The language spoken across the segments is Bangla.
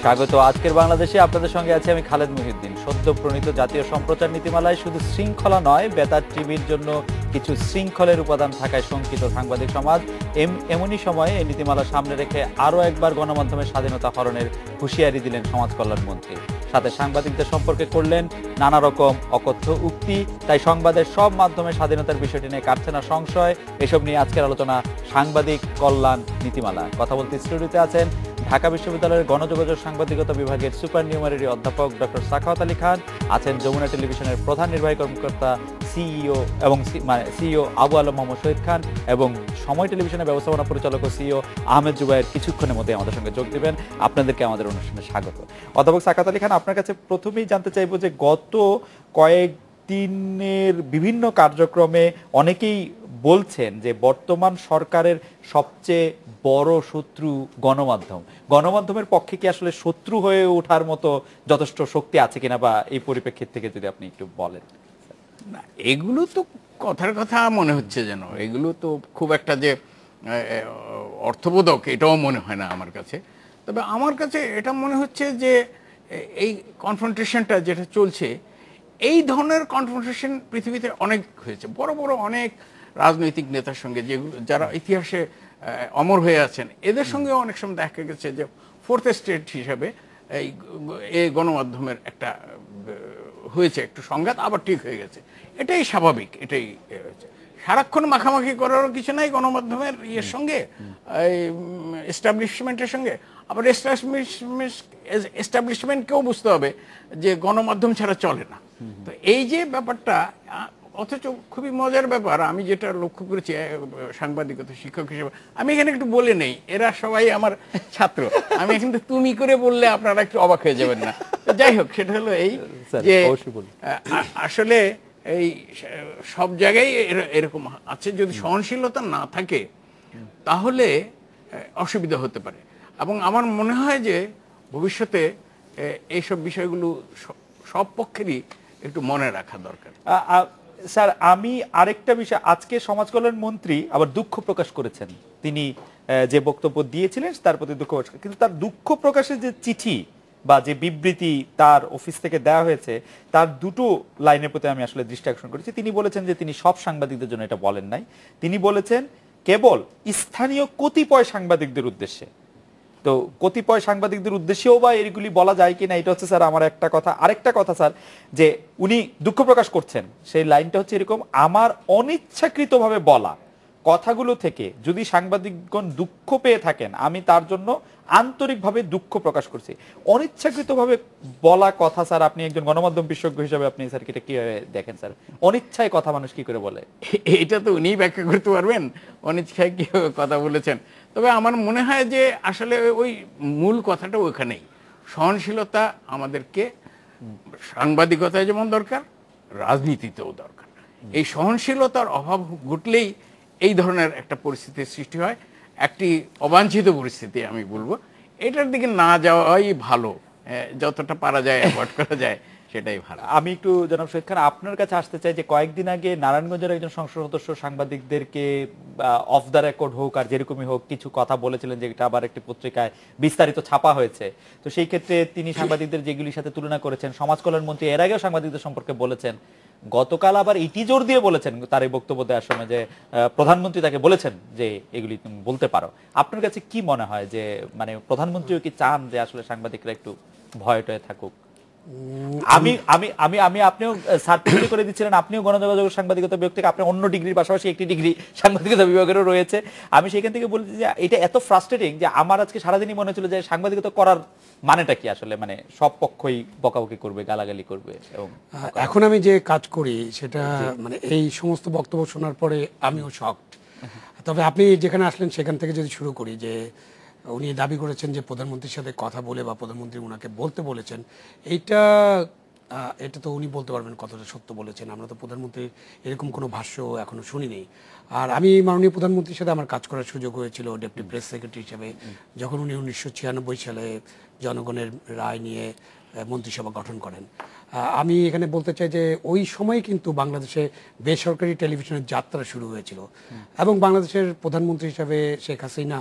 স্বাগত আজকের বাংলাদেশে। আপনাদের সঙ্গে আছি আমি খালেদ মুহিউদ্দিন। সদ্য প্রণীত জাতীয় সম্প্রচার নীতিমালায় শুধু শৃঙ্খলা নয়, বেতার টিভির জন্য কিছু শৃঙ্খলের উপাদান থাকায় শঙ্কিত সাংবাদিক সমাজ। এমনই সময়ে এই নীতিমালা সামনে রেখে আরও একবার গণমাধ্যমের স্বাধীনতা হরণের হুঁশিয়ারি দিলেন সমাজ কল্যাণ মন্ত্রী। সাথে সাংবাদিকদের সম্পর্কে করলেন নানা রকম অকথ্য উক্তি। তাই সংবাদের সব মাধ্যমের স্বাধীনতার বিষয়টি নিয়ে কাটছে না সংশয়। এসব নিয়ে আজকের আলোচনা সাংবাদিক কল্যাণ নীতিমালা। কথা বলতে স্টুডিওতে আছেন ঢাকা বিশ্ববিদ্যালয়ের গণযোগাযোগ সাংবাদিকতা বিভাগের সুপার নিউমারি অধ্যাপক ডক্টর সাখাওয়াত আলী খান, আছেন যমুনা টেলিভিশনের প্রধান নির্বাহী কর্মকর্তা সিইও আবু আলম মোহাম্মদ শহীদ খান, এবং সময় টেলিভিশনের ব্যবস্থাপনা পরিচালক ও সিইও আহমেদ জুবায়ের কিছুক্ষণের মধ্যে আমাদের সঙ্গে যোগ দিবেন। আপনাদেরকে আমাদের অনুষ্ঠানে স্বাগত। অধ্যাপক সাখাওয়াত আলী খান, আপনার কাছে প্রথমেই জানতে চাইব যে গত কয়েকদিনের বিভিন্ন কার্যক্রমে অনেকেই বলছেন যে বর্তমান সরকারের সবচেয়ে বড় শত্রু গণমাধ্যম। গণমাধ্যমের পক্ষে কি আসলে শত্রু হয়ে ওঠার মতো যথেষ্ট শক্তি আছে কিনা, বা এই পরিপ্রেক্ষিত থেকে যদি আপনি একটু বলেন। না, এগুলো তো কথার কথা মনে হচ্ছে যেন এগুলো তো খুব একটা যে অর্থবোধক এটাও মনে হয় না আমার কাছে। তবে আমার কাছে এটা মনে হচ্ছে যে এই কনফ্রন্টেশনটা যেটা চলছে, এই ধরনের কনফ্রন্টেশন পৃথিবীতে অনেক হয়েছে। বড় বড় অনেক রাজনৈতিক নেতার সঙ্গে, যেগুলো যারা ইতিহাসে অমর হয়ে আছেন, এদের সঙ্গে অনেক সময় দেখা গেছে যে ফোর্থ স্টেট হিসাবে এই গণমাধ্যমের একটা হয়েছে একটু সংঘাত, আবার ঠিক হয়ে গেছে। এটাই স্বাভাবিক, এটাই হয়েছে। সারাক্ষণ মাখামাখি করারও কিছু নাই গণমাধ্যমের ইয়ের সঙ্গে, এই এস্টাবলিশমেন্টের সঙ্গে। আবার এস্টাবলিশমেন্টকেও বুঝতে হবে যে গণমাধ্যম ছাড়া চলে না। তো এই যে ব্যাপারটা, অথচ খুবই মজার ব্যাপার, আমি যেটা লক্ষ্য করেছি সাংবাদিকতা শিক্ষক হিসেবে, আমি এখানে একটু বলে নেই, এরা সবাই আমার ছাত্র, আমি কিন্তু তুমি করে বললে আপনারা একটু অবাক হয়ে যাবেন না। যাই হোক, সেটা হলো এই যে আসলে এই সব জায়গায় এরকম আছে, যদি সহনশীলতা না থাকে তাহলে অসুবিধা হতে পারে। এবং আমার মনে হয় যে ভবিষ্যতে এইসব বিষয়গুলো সব পক্ষেরই একটু মনে রাখা দরকার। স্যার, আমি আরেকটা বিষয়, আজকে সমাজ কল্যাণ মন্ত্রী আবার দুঃখ প্রকাশ করেছেন। তিনি যে বক্তব্য দিয়েছিলেন তার প্রতি দুঃখ প্রকাশ, কিন্তু তার দুঃখ প্রকাশের যে চিঠি বা যে বিবৃতি তার অফিস থেকে দেওয়া হয়েছে, তার দুটো লাইনের প্রতি আমি আসলে দৃষ্টি আকর্ষণ করেছি। তিনি বলেছেন যে তিনি সব সাংবাদিকদের জন্য এটা বলেন নাই, তিনি বলেছেন কেবল স্থানীয় কতিপয় সাংবাদিকদের উদ্দেশ্যে। তো কতিপয় সাংবাদিকদের উদ্দেশ্যেও বা এগুলি বলা যায় কিনা, এটা হচ্ছে স্যার আমার একটা কথা। আরেকটা কথা স্যার, যে উনি দুঃখ প্রকাশ করছেন, সেই লাইনটা হচ্ছে এরকম: আমার অনিচ্ছাকৃতভাবে বলা কথাগুলো থেকে যদি সাংবাদিকগণ দুঃখ পেয়ে থাকেন, আমি তার জন্য আন্তরিকভাবে দুঃখ প্রকাশ করছি। অনিচ্ছাকৃতভাবে বলা কথা স্যার, আপনি একজন গণমাধ্যম বিশেষজ্ঞ হিসেবে আপনি স্যার এটা কিভাবে দেখেন স্যার? অনিচ্ছায় কথা মানুষ কি করে বলে? এটা তো উনি ব্যাখ্যা করতে পারবেন অনিচ্ছায় কিভাবে কথা বলেছেন। তবে আমার মনে হয় যে আসলে ওই মূল কথাটা ওখানেই, সহনশীলতা আমাদেরকে সাংবাদিকতায় যেমন দরকার, রাজনীতিতেও দরকার। এই সহনশীলতার অভাব ঘটলেই এই ধরনের একটা পরিস্থিতির সৃষ্টি হয়, একটি অবাঞ্ছিত পরিস্থিতি আমি বলবো। এটার দিকে না যাওয়াই ভালো, যতটা পারা যায় অ্যাভয়েড করা যায় সেটাই ভালো। আমি একটু জনাব শহীদ খান আপনার কাছে আসতে চাই যে কয়েকদিন আগে নারায়ণগঞ্জের একজন সংসদ সদস্য সাংবাদিকদেরকে অফ দ্য রেকর্ড হোক আর যেরকমই হোক কিছু কথা বলেছিলেন, যেটা আবার একটি পত্রিকায় বিস্তারিত ছাপা হয়েছে। তো সেই ক্ষেত্রে তিনি সাংবাদিকদের যেগুলির সাথে তুলনা করেছেন, সমাজ কল্যাণ মন্ত্রী এর আগেও সাংবাদিকদের সম্পর্কে বলেছেন। গতকাল আবার ইটি জোর দিয়ে বলেছেন তার এই বক্তব্য দেওয়ার সময় যে প্রধানমন্ত্রী তাকে বলেছেন যে এগুলি তুমি বলতে পারো। আপনার কাছে কি মনে হয় যে মানে প্রধানমন্ত্রীও কি চান যে আসলে সাংবাদিকরা একটু ভয় টয়ে থাকুক? আমি আমি আমি আমি আপনিও সার্টিফিকেট করে দিচ্ছিলেন, আপনিও গণযোগাযোগ সাংবাদিকতা বিভাগ থেকে, আপনার অন্য ডিগ্রির পাশাপাশি একটি ডিগ্রি সাংবাদিকতা বিভাগেরও রয়েছে। আমি সেখান থেকে বলছি যে এটা এত ফ্রাস্ট্রেটিং যে আমার আজকে সারাদিনই মনে হচ্ছিল যে সাংবাদিকতা করার মানেটা কি আসলে, মানে সব পক্ষই বকাবকি করবে, গালাগালি করবে। এবং এখন আমি যে কাজ করি সেটা মানে এই সমস্ত বক্তব্য শোনার পরে আমিও শকড। তবে আপনি যেখানে আসলেন সেখান থেকে যদি শুরু করি, যে উনি দাবি করেছেন যে প্রধানমন্ত্রীর সাথে কথা বলে বা প্রধানমন্ত্রী ওনাকে বলতে বলেছেন, এটা তো উনি বলতে পারবেন কতটা সত্য বলেছেন। আমরা তো প্রধানমন্ত্রীর এরকম কোনো ভাষ্য এখনো শুনিনি। আর আমি মাননীয় প্রধানমন্ত্রীর সাথে আমার কাজ করার সুযোগ হয়েছিল ডেপুটি প্রেস সেক্রেটারি হিসেবে, যখন উনি 1996 সালে জনগণের রায় নিয়ে মন্ত্রিসভা গঠন করেন। আমি এখানে বলতে চাই যে ওই সময় কিন্তু বাংলাদেশে বেসরকারি টেলিভিশনের যাত্রা শুরু হয়েছিল এবং বাংলাদেশের প্রধানমন্ত্রী হিসাবে শেখ হাসিনা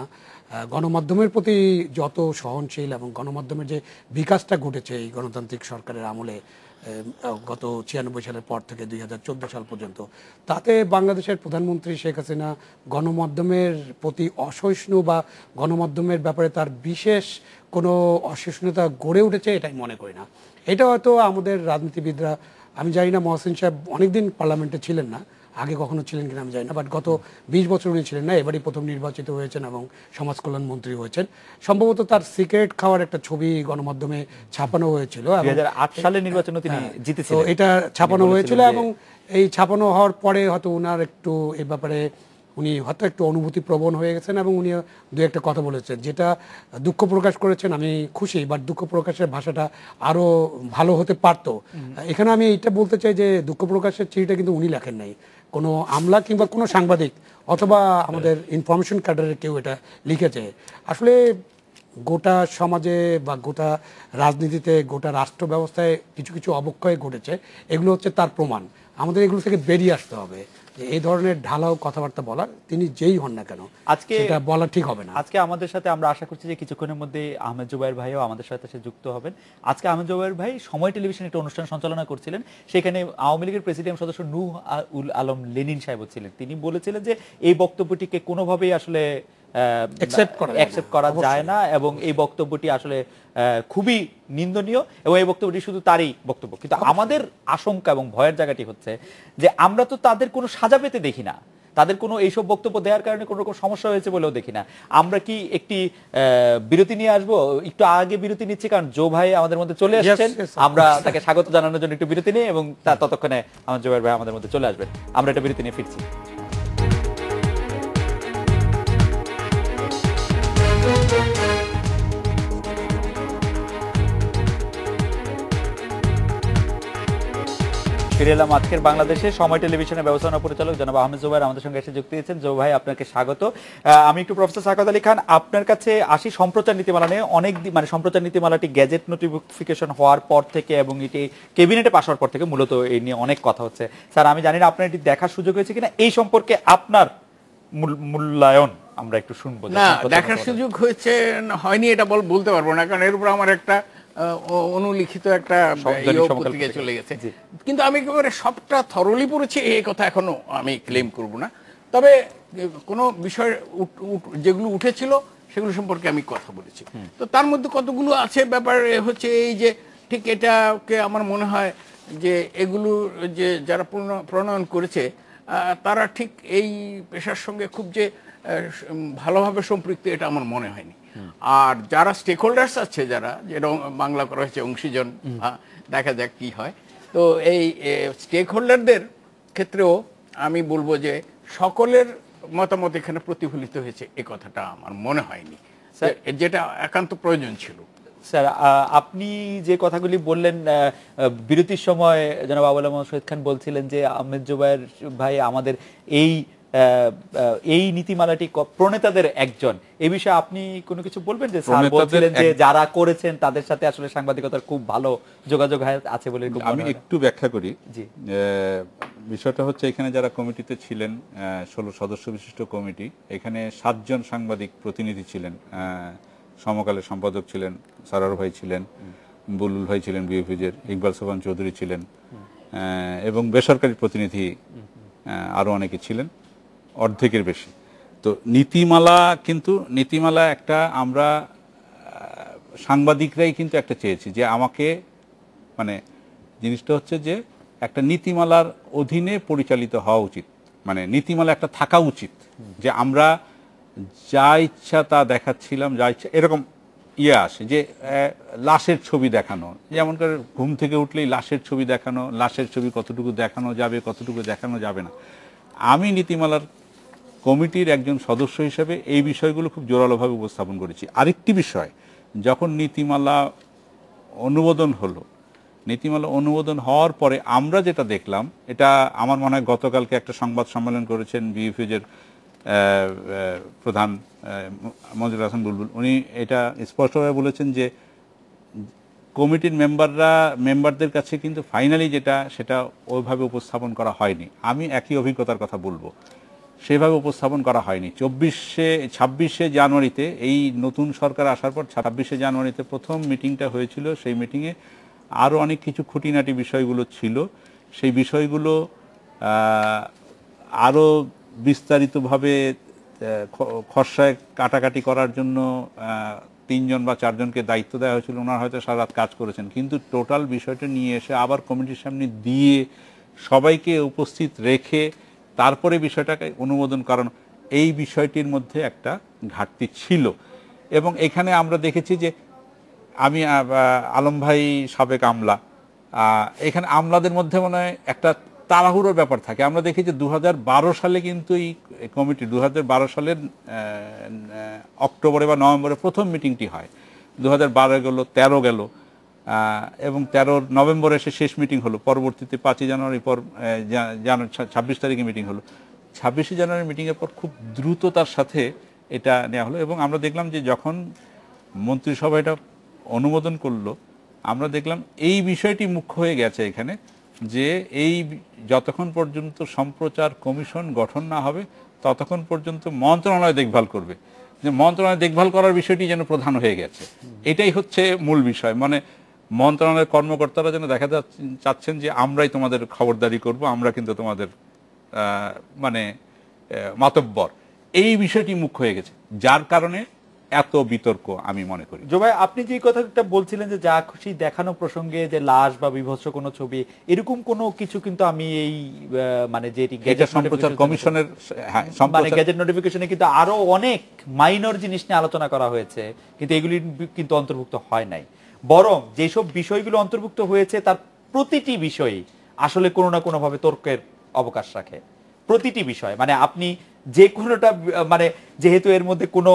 গণমাধ্যমের প্রতি যত সহনশীল এবং গণমাধ্যমের যে বিকাশটা ঘটেছে এই গণতান্ত্রিক সরকারের আমলে গত 96 সালের পর থেকে 2014 সাল পর্যন্ত, তাতে বাংলাদেশের প্রধানমন্ত্রী শেখ হাসিনা গণমাধ্যমের প্রতি অসহিষ্ণু বা গণমাধ্যমের ব্যাপারে তার বিশেষ কোনো অসহিষ্ণুতা গড়ে উঠেছে এটাই মনে করি না। এটা হয়তো আমাদের রাজনীতিবিদরা, আমি জানি না মহসিন সাহেব অনেকদিন পার্লামেন্টে ছিলেন না, আগে কখনো ছিলেন কিনা আমি জানি না, বাট গত 20 বছর উনি ছিলেন না, এবারই প্রথম নির্বাচিত হয়েছেন এবং সমাজ কল্যাণ মন্ত্রী হয়েছেন। সম্ভবত তার সিগারেট খাওয়ার একটা ছবি গণমাধ্যমে ছাপানো হয়েছিল, 2008 সালে নির্বাচনে তিনি জিতেছিলেন, তো এটা ছাপানো হয়েছিল এবং এই ছাপানো হওয়ার পরে হয়তো উনার একটু এই ব্যাপারে উনি হয়তো একটু অনুভূতি প্রবণ হয়ে গেছেন এবং উনি দু একটা কথা বলেছেন যেটা দুঃখ প্রকাশ করেছেন। আমি খুশি, বাট দুঃখ প্রকাশের ভাষাটা আরো ভালো হতে পারতো। এখানে আমি এটা বলতে চাই যে দুঃখ প্রকাশের চিঠিটা কিন্তু উনি লেখেন নাই, কোনো আমলা কিংবা কোনো সাংবাদিক অথবা আমাদের ইনফরমেশন ক্যাডারের কেউ এটা লিখেছে। আসলে গোটা সমাজে বা গোটা রাজনীতিতে, গোটা রাষ্ট্র ব্যবস্থায় কিছু কিছু অবক্ষয় ঘটেছে, এগুলো হচ্ছে তার প্রমাণ। আমাদের এগুলো থেকে বেরিয়ে আসতে হবে। এই ধরনের ঢালাও কথাবার্তা বলা, তিনি যেই হন না কেন, আজকে এটা বলা ঠিক হবে না। আজকে আমাদের সাথে আমরা আশা করছি যে কিছুক্ষণের মধ্যে আহমেদ জুবায়ের ভাইও আমাদের সাথে যুক্ত হবেন। আজকে আহমেদ জুবায়ের ভাই সময় টেলিভিশনে একটা অনুষ্ঠান সঞ্চালনা করছিলেন, সেখানে আওয়ামী লীগের প্রেসিডিয়াম সদস্য নূহ উল আলম লেনিন সাহেব ছিলেন। তিনি বলেছিলেন যে এই বক্তব্যটিকে কোনোভাবেই আসলে অ্যাকসেপ্ট করা যায় না এবং এই বক্তব্যটি আসলে খুবই নিন্দনীয় এবং এই বক্তব্যটি শুধু তারই বক্তব্য। কিন্তু আমাদের আশঙ্কা এবং ভয়ের জায়গাটি হচ্ছে যে আমরা তো তাদের কোনো সাজা পেতে দেখি না, তাদের কোনো এইসব বক্তব্য দেওয়ার কারণে কোনো রকম সমস্যা হয়েছে বলেও দেখি না। আমরা কি একটি বিরতি নিয়ে আসবো? একটু আগে বিরতি নিচ্ছি কারণ জো ভাই আমাদের মধ্যে চলে আসছেন, আমরা তাকে স্বাগত জানানোর জন্য একটু বিরতি নিই এবং ততক্ষণে আমার জোবায়ের ভাই আমাদের মধ্যে চলে আসবেন। আমরা একটা বিরতি নিয়ে ফিরছি। ফিরে এলাম আজকের বাংলাদেশে সময় টেলিভিশনের ব্যবস্থাপনা পরিচালক জনাব আহমেদ জুবায়ের আমাদের সঙ্গে এসে যুক্ত হয়েছেন। জো ভাই আপনাকে স্বাগত। আমি একটু প্রফেসর সাকাত আলী খান আপনার কাছে আসি সম্প্রচার নীতিমালা নিয়ে। অনেক মানে সম্প্রচার নীতিমালাটি গ্যাজেট নোটিফিকেশন হওয়ার পর থেকে এবং এটি ক্যাবিনেটে পাস হওয়ার পর থেকে মূলত এই নিয়ে অনেক কথা হচ্ছে। স্যার আমি জানি না আপনার এটি দেখার সুযোগ হয়েছে কিনা, এই সম্পর্কে আপনার মূল্যায়ন আমরা একটু শুনবো। না, দেখার সুযোগ হয়েছে হয়নি এটা বলতে পারবো না, কারণ এর উপর আমার একটা অনুলিখিত একটা পত্রিকায় চলে গেছে। কিন্তু আমি একেবারে সবটা থরলি পড়েছি এই কথা এখনো আমি ক্লেম করব না। তবে কোনো বিষয় যেগুলো উঠেছিল সেগুলো সম্পর্কে আমি কথা বলেছি। তো তার মধ্যে কতগুলো আছে ব্যাপার হচ্ছে এই যে ঠিক এটাকে আমার মনে হয় যে এগুলো যে যারা প্রণয়ন করেছে তারা ঠিক এই পেশার সঙ্গে খুব যে ভালোভাবে সম্পৃক্ত এটা আমার মনে হয়নি। আর যারা স্টেক হোল্ডার্স আছে, যারা যেটা বাংলা করা হয়েছে অংশীজন, দেখা যাক কি হয়। তো এই স্টেক হোল্ডারদের ক্ষেত্রেও আমি বলবো যে সকলের মতামত এখানে প্রতিফলিত হয়েছে এ কথাটা আমার মনে হয়নি, যেটা একান্ত প্রয়োজন ছিল। স্যার আপনি যে কথাগুলি বললেন বিরতির সময় জনাব আবুল আহমদ শহীদ খান বলছিলেন যে আহমেদ জুবায়ের ভাই আমাদের এই নীতিমালাটি প্রণেতাদের একজন, এই বিষয়ে আপনি কোনো কিছু বলবেন? যে স্যার বলছিলেন যে যারা করেছেন তাদের সাথে আসলে সাংবাদিকতার খুব ভালো যোগাযোগ আছে বলে আমি একটু ব্যাখ্যা করি। বিষয়টা হচ্ছে এখানে যারা কমিটিতে ছিলেন 16 সদস্য বিশিষ্ট কমিটি, এখানে 7 জন সাংবাদিক প্রতিনিধি ছিলেন। সমকালের সম্পাদক ছিলেন সারার ভাই ছিলেন, বুলুল ভাই ছিলেন বিএফিজের, ইকবাল সোবহান চৌধুরী ছিলেন এবং বেসরকারি প্রতিনিধি আরো অনেকে ছিলেন, অর্ধেকের বেশি। তো নীতিমালা একটা আমরা সাংবাদিকরাই কিন্তু একটা চেয়েছি যে আমাকে মানে জিনিসটা হচ্ছে যে একটা নীতিমালার অধীনে পরিচালিত হওয়া উচিত, মানে নীতিমালা একটা থাকা উচিত যে আমরা যা ইচ্ছা তা দেখাচ্ছিলাম, যা ইচ্ছা এরকম আসে যে লাশের ছবি দেখানো, যেমন করে ঘুম থেকে উঠলেই লাশের ছবি দেখানো, লাশের ছবি কতটুকু দেখানো যাবে কতটুকু দেখানো যাবে না। আমি নীতিমালার কমিটির একজন সদস্য হিসেবে এই বিষয়গুলো খুব জোরালোভাবে উপস্থাপন করেছি। আরেকটি বিষয়, যখন নীতিমালা অনুমোদন হলো, নীতিমালা অনুমোদন হওয়ার পরে আমরা যেটা দেখলাম, এটা আমার মনে হয় গতকালকে একটা সংবাদ সম্মেলন করেছেন বিএফিজের প্রধান মঞ্জুর হাসান বুলবুল, উনি এটা স্পষ্টভাবে বলেছেন যে কমিটির মেম্বারদের কাছে কিন্তু ফাইনালি যেটা সেটা ওইভাবে উপস্থাপন করা হয়নি। আমি একই অভিজ্ঞতার কথা বলবো সেভাবে উপস্থাপন করা হয়নি। 26শে জানুয়ারিতে এই নতুন সরকার আসার পর 26শে জানুয়ারিতে প্রথম মিটিংটা হয়েছিল। সেই মিটিংয়ে আরও অনেক কিছু খুঁটিনাটি বিষয়গুলো ছিল। সেই বিষয়গুলো আরও বিস্তারিতভাবে খসড়ায় কাটাকাটি করার জন্য 3জন বা 4জনকে দায়িত্ব দেওয়া হয়েছিল। ওনারা হয়তো সারা রাত কাজ করেছেন, কিন্তু টোটাল বিষয়টা নিয়ে এসে আবার কমিটির সামনে দিয়ে সবাইকে উপস্থিত রেখে তারপরে বিষয়টাকে অনুমোদন করানো, এই বিষয়টির মধ্যে একটা ঘাটতি ছিল। এবং এখানে আমরা দেখেছি যে আমি আলম ভাই সাবেক আমলা, এখানে আমলাদের মধ্যে মনে হয় একটা তাড়াহুড়োর ব্যাপার থাকে। আমরা দেখি যে 2012 সালে কিন্তু এই কমিটি 2012 সালের অক্টোবরে বা নভেম্বরে প্রথম মিটিংটি হয়। 2012 গেল, 13 গেল, এবং 13 নভেম্বরে এসে শেষ মিটিং হলো। পরবর্তীতে 5 জানুয়ারি পর 26 তারিখে মিটিং হলো। 26শে জানুয়ারি মিটিংয়ের পর খুব দ্রুততার সাথে এটা নেওয়া হলো। এবং আমরা দেখলাম যে যখন মন্ত্রিসভা এটা অনুমোদন করলো, আমরা দেখলাম এই বিষয়টি মুখ্য হয়ে গেছে এখানে, যে এই যতক্ষণ পর্যন্ত সম্প্রচার কমিশন গঠন না হবে ততক্ষণ পর্যন্ত মন্ত্রণালয় দেখভাল করবে। যে মন্ত্রণালয় দেখভাল করার বিষয়টি যেন প্রধান হয়ে গেছে, এটাই হচ্ছে মূল বিষয়। মানে মন্ত্রণালয়ের কর্মকর্তারা যেন দেখা চাচ্ছেন যে আমরাই তোমাদের খবরদারি করব, আমরা কিন্তু তোমাদের মাতব্বর, এই বিষয়টি মুখ্য হয়ে গেছে, যার কারণে এত বিতর্ক আমি মনে করি। জোবাই, আপনি যে কথাটা বলছিলেন যে যা খুশি দেখানো প্রসঙ্গে যে লাশ বা বিভৎস কোনো ছবি, এরকম কোনো কিছু কিন্তু আমি এই গেজেট সম্প্রচার কমিশনের গেজেট নোটিফিকেশনে কিন্তু আরো অনেক মাইনর জিনিস নিয়ে আলোচনা করা হয়েছে, কিন্তু এগুলি কিন্তু অন্তর্ভুক্ত হয় নাই। বরং যেসব বিষয়গুলো অন্তর্ভুক্ত হয়েছে তার প্রতিটি বিষয় আসলে কোনো না কোনো ভাবে তর্কের অবকাশ রাখে। প্রতিটি বিষয় আপনি যে কোনোটা যেহেতু এর মধ্যে কোনো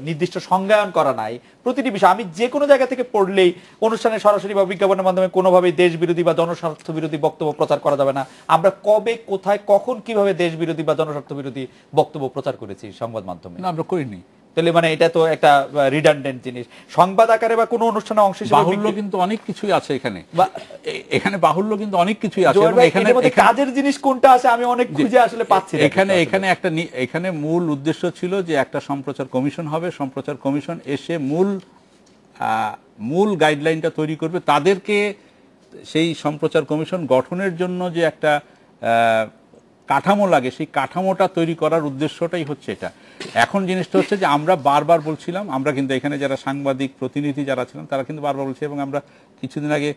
নির্দিষ্ট সংজ্ঞায়ন করা নাই, প্রতিটি বিষয় আমি যে কোনো জায়গা থেকে পড়লেই অনুষ্ঠানে সরাসরি বা বিজ্ঞাপনের মাধ্যমে কোনোভাবেই দেশ বিরোধী বা জনস্বার্থ বিরোধী বক্তব্য প্রচার করা যাবে না। আমরা কবে, কোথায়, কখন, কিভাবে দেশ বিরোধী বা জনস্বার্থ বিরোধী বক্তব্য প্রচার করেছি সংবাদ মাধ্যমে? না, আমরা করিনি। তাহলে এটা তো একটা রিডান্ডেন্ট জিনিস। সংবাদ আকারে বা কোনো অনুষ্ঠানে অংশ হিসেবে বাহুল্য কিন্তু অনেক কিছুই আছে এখানে, এখানে বাহুল্য কিন্তু অনেক কিছুই আছে। কাজের জিনিস কোনটা আছে আমি অনেক খুঁজে আসলে পাচ্ছি না। এখানে মূল উদ্দেশ্য ছিল যে একটা সম্প্রচার কমিশন হবে, সম্প্রচার কমিশন এসে মূল গাইডলাইনটা তৈরি করবে। তাদেরকে সেই সম্প্রচার কমিশন গঠনের জন্য যে একটা কাঠামো লাগে, সেই কাঠামোটা তৈরি করার উদ্দেশ্যটাই হচ্ছে এটা। এখন জিনিসটা হচ্ছে যে আমরা বারবার বলছিলাম, আমরা কিন্তু এখানে যারা সাংবাদিক প্রতিনিধি যারা ছিলেন তারা কিন্তু বারবার বলছি, এবং আমরা কিছুদিন আগে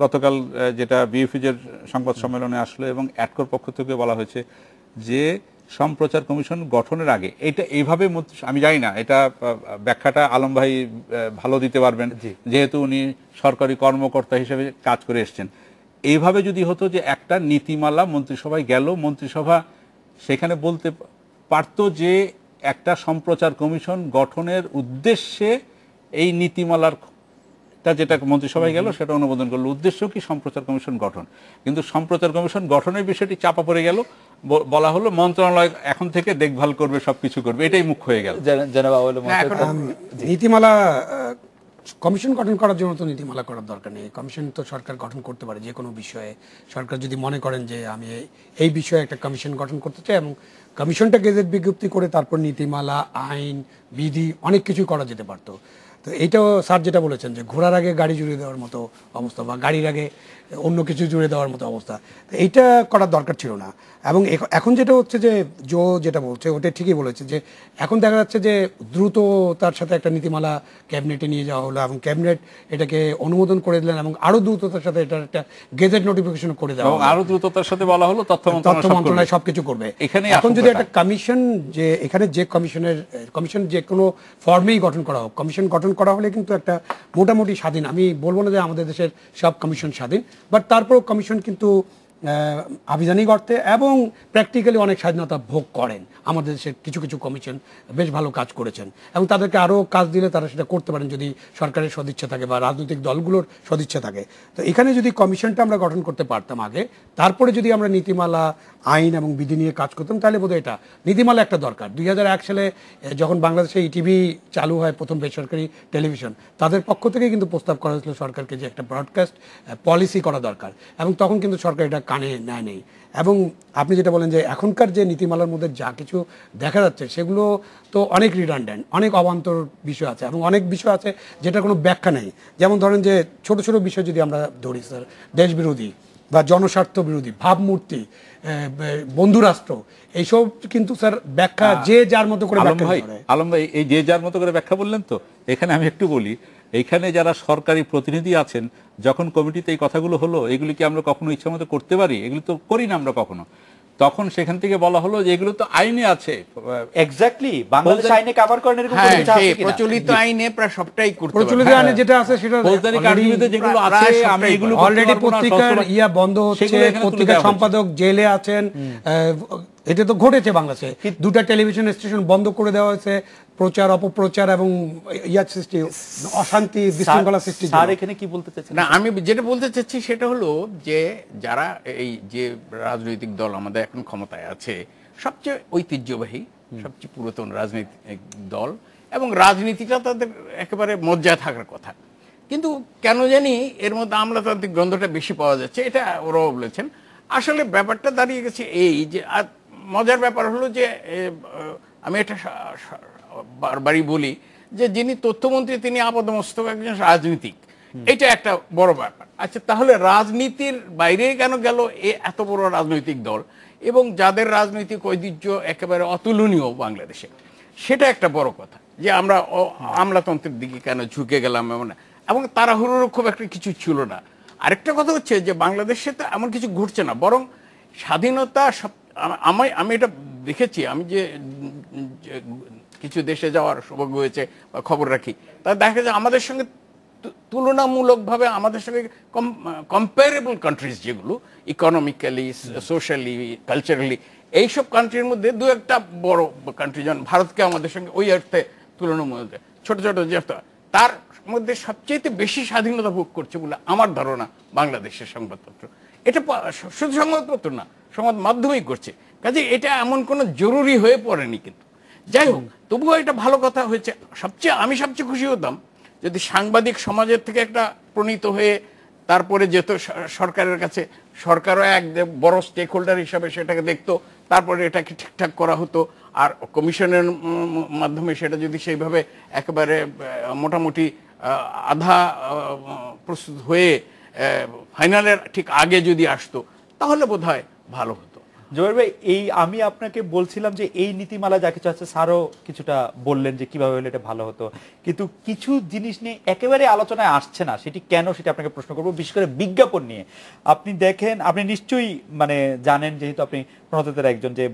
গতকাল যেটা বিএফিজের সংবাদ সম্মেলনে আসলো এবং অ্যাডকোর পক্ষ থেকে বলা হয়েছে যে সম্প্রচার কমিশন গঠনের আগে এটা এইভাবে, আমি জানি না এটা ব্যাখ্যাটা আলম ভাই ভালো দিতে পারবেন, যেহেতু উনি সরকারি কর্মকর্তা হিসেবে কাজ করে এসছেন। এইভাবে যদি হতো যে একটা নীতিমালা মন্ত্রিসভায় গেল, মন্ত্রিসভা সেখানে বলতে পারতো যে একটা সম্প্রচার কমিশন গঠনের উদ্দেশ্যে এই নীতিমালাটা যেটা মন্ত্রিসভায় গেল সেটা অনুমোদন করলো, উদ্দেশ্য কি সম্প্রচার কমিশন গঠন। কিন্তু সম্প্রচার কমিশন গঠনের বিষয়টি চাপা পড়ে গেল, বলা হলো মন্ত্রণালয় এখন থেকে দেখভাল করবে, সবকিছু করবে, এটাই মুখ্য হয়ে গেল। নীতিমালা কমিশন গঠন করার জন্য তো নীতিমালা করার দরকার নেই। কমিশন তো সরকার গঠন করতে পারে যে কোনো বিষয়ে। সরকার যদি মনে করেন যে আমি এই বিষয়ে একটা কমিশন গঠন করতে চাই, এবং কমিশনটা গেজেট বিজ্ঞপ্তি করে তারপর নীতিমালা, আইন, বিধি অনেক কিছুই করা যেতে পারতো। তো এইটাও স্যার যেটা বলেছেন যে ঘোড়ার আগে গাড়ি জুড়ে দেওয়ার মতো অবস্থা, বা গাড়ির আগে অন্য কিছু জুড়ে দেওয়ার মতো অবস্থা, তো এইটা করার দরকার ছিল না। এবং এখন যেটা হচ্ছে যে যেটা বলছে ওটা ঠিকই বলেছে, যে এখন দেখা যাচ্ছে যে দ্রুত তার সাথে একটা নীতিমালা ক্যাবিনেটে নিয়ে যাওয়া হলো, এবং ক্যাবিনেট এটাকে অনুমোদন করে দিলেন, এবং আরো দ্রুততার সাথে এটা একটা গেজেট নোটিফিকেশন করে দেওয়া, এবং আরো দ্রুততার সাথে বলা হলো তথ্য মন্ত্রণালয় সবকিছু করবে। এখন যদি একটা কমিশন, যে এখানে যে কমিশন যে কোনো ফর্মেই গঠন করা হোক, কমিশন গঠন করা হলে কিন্তু একটা মোটামুটি স্বাধীন, আমি বলবো না যে আমাদের দেশের সব কমিশন স্বাধীন, বাট তারপরেও কমিশন কিন্তু আভিযানিক অর্থে এবং প্র্যাকটিক্যালি অনেক স্বাধীনতা ভোগ করেন। আমাদের দেশের কিছু কিছু কমিশন বেশ ভালো কাজ করেছেন, এবং তাদেরকে আরও কাজ দিলে তারা সেটা করতে পারেন যদি সরকারের সদিচ্ছা থাকে বা রাজনৈতিক দলগুলোর সদিচ্ছা থাকে। তো এখানে যদি কমিশনটা আমরা গঠন করতে পারতাম আগে, তারপরে যদি আমরা নীতিমালা, আইন এবং বিধি নিয়ে কাজ করতাম, তাহলে বোধহয় এটা নীতিমালা একটা দরকার। 2001 সালে যখন বাংলাদেশে ইটিভি চালু হয়, প্রথম বেসরকারি টেলিভিশন, তাদের পক্ষ থেকে কিন্তু প্রস্তাব করা হয়েছিল সরকারকে যে একটা ব্রডকাস্ট পলিসি করা দরকার, এবং তখন কিন্তু সরকার এটা কানে নেয় নেই। এবং আপনি যেটা বলেন যে এখনকার যে নীতিমালার মধ্যে যা কিছু দেখা যাচ্ছে সেগুলো তো অনেক রিডান্ডেন্ট, অনেক অবান্তর বিষয় আছে এবং অনেক বিষয় আছে যেটা কোনো ব্যাখ্যা নেই। যেমন ধরেন যে ছোট ছোট বিষয় যদি আমরা ধরি স্যার, দেশ বিরোধী বা জনস্বার্থ বিরোধী ভাবমূর্তি, বন্ধুরাষ্ট্র, এইসব কিন্তু স্যার ব্যাখ্যা যে যার মতো করে ব্যাখ্যা করে। আলম ভাই, এই যে যার মতো করে ব্যাখ্যা বললেন তো, এখানে আমি একটু বলি, এইখানে যারা সরকারি প্রতিনিধি আছেন, যখন কমিটিতে এই কথাগুলো হলো, এগুলি কি আমরা কখনো ইচ্ছা মতো করতে পারি? এগুলো তো করি না আমরা কখনো। তখন সেখান থেকে বলা হলো যে এগুলো তো আইনে আছে। এক্স্যাক্টলি, বাংলাদেশ আইনে কভার করেন এরকম হ্যাঁ, কোনো কিছু আছে সেই কিনা? প্রচলিত আইনে প্রায় সবটাই করতে পারে। প্রচলিত আইনে যেটা আছে সেটা ফৌজদারি কার্যবিধিতে যেগুলো আছে, আমি এগুলো অলরেডি পত্রিকার বন্ধ হচ্ছে, পত্রিকার সম্পাদক জেলে আছেন, এটা তো ঘটেছে বাংলাদেশে। 2টা টেলিভিশন স্টেশন বন্ধ করে দেওয়া হয়েছে প্রচার অপপ্রচার এবং সৃষ্টি, অশান্তি বিশৃঙ্খলা সৃষ্টি। স্যার এখানে কি বলতে চাচ্ছেন? না, আমি যেটা বলতে চাচ্ছি সেটা হলো যে যারা এই যে রাজনৈতিক দল আমাদের এখন ক্ষমতায় আছে, সবচেয়ে ঐতিহ্যবাহী, সবচেয়ে পুরাতন রাজনৈতিক দল, এবং রাজনীতিটা তাদের একেবারে মজ্জায় থাকার কথা, কিন্তু কেন জানি এর মধ্যে আমলাতান্ত্রিক গন্ধটা বেশি পাওয়া যাচ্ছে, এটা ওরাও বলেছেন। আসলে ব্যাপারটা দাঁড়িয়ে গেছে এই যে, আর মজার ব্যাপার হলো যে আমি এটা বারবারই বলি যে যিনি তথ্যমন্ত্রী তিনি আপাদমস্তক একজন রাজনীতিক, এটা একটা বড় ব্যাপার। আচ্ছা, তাহলে রাজনীতির বাইরে কেন গেল এত বড় রাজনৈতিক দল এবং যাদের রাজনৈতিক ঐতিহ্য একেবারে অতুলনীয় বাংলাদেশে, সেটা একটা বড় কথা যে আমরা আমলাতন্ত্রের দিকে কেন ঝুঁকে গেলাম এমন, এবং তাড়াহুড়োর খুব একটা কিছু ছিল না। আরেকটা কথা হচ্ছে যে বাংলাদেশে তো এমন কিছু ঘটছে না, বরং স্বাধীনতা আমি এটা দেখেছি, আমি যে কিছু দেশে যাওয়ার সৌভাগ্য হয়েছে বা খবর রাখি, তা দেখা যায় আমাদের সঙ্গে তুলনামূলকভাবে আমাদের সঙ্গে কম্পারেবল কান্ট্রিজ যেগুলো ইকোনমিক্যালি, সোশ্যালি, কালচারালি, এইসব কান্ট্রির মধ্যে দু একটা বড় কান্ট্রি, যেমন ভারতকে আমাদের সঙ্গে ওই অর্থে তুলনামূলক ছোট ছোট যে তার মধ্যে সবচেয়ে বেশি স্বাধীনতা ভোগ করছে বলে আমার ধারণা বাংলাদেশের সংবাদপত্র। এটা শুধু সংবাদপত্র না, সংবাদ মাধ্যমেই করছে, কাজে এটা এমন কোনো জরুরি হয়ে পড়েনি। কিন্তু যাই হোক, তবুও এটা ভালো কথা হয়েছে। আমি সবচেয়ে খুশি হতাম যদি সাংবাদিক সমাজের থেকে একটা প্রণীত হয়ে তারপরে যেত সরকারের কাছে, সরকারও এক বড় স্টেক হোল্ডার হিসাবে সেটাকে দেখতো, তারপরে এটাকে ঠিকঠাক করা হতো, আর কমিশনের মাধ্যমে সেটা যদি সেইভাবে একেবারে মোটামুটি আধা প্রস্তুত হয়ে ফাইনালের ঠিক আগে যদি আসতো, তাহলে বোধহয় ভালো হতো। জোবায়ের ভাই, আমি আপনাকে বলছিলাম যে এই নীতিমালা যা কিছু আছে, স্যারও কিছুটা বললেন যে কিভাবে হলে এটা ভালো হতো, কিন্তু কিছু জিনিস নিয়ে একেবারে আলোচনায় আসছে না। সেটি কেন, সেটা আপনাকে প্রশ্ন করবো, বিশেষ করে বিজ্ঞাপন নিয়ে। আপনি দেখেন, আপনি নিশ্চয়ই জানেন, যেহেতু আপনি প্রণোদিতের একজন, যে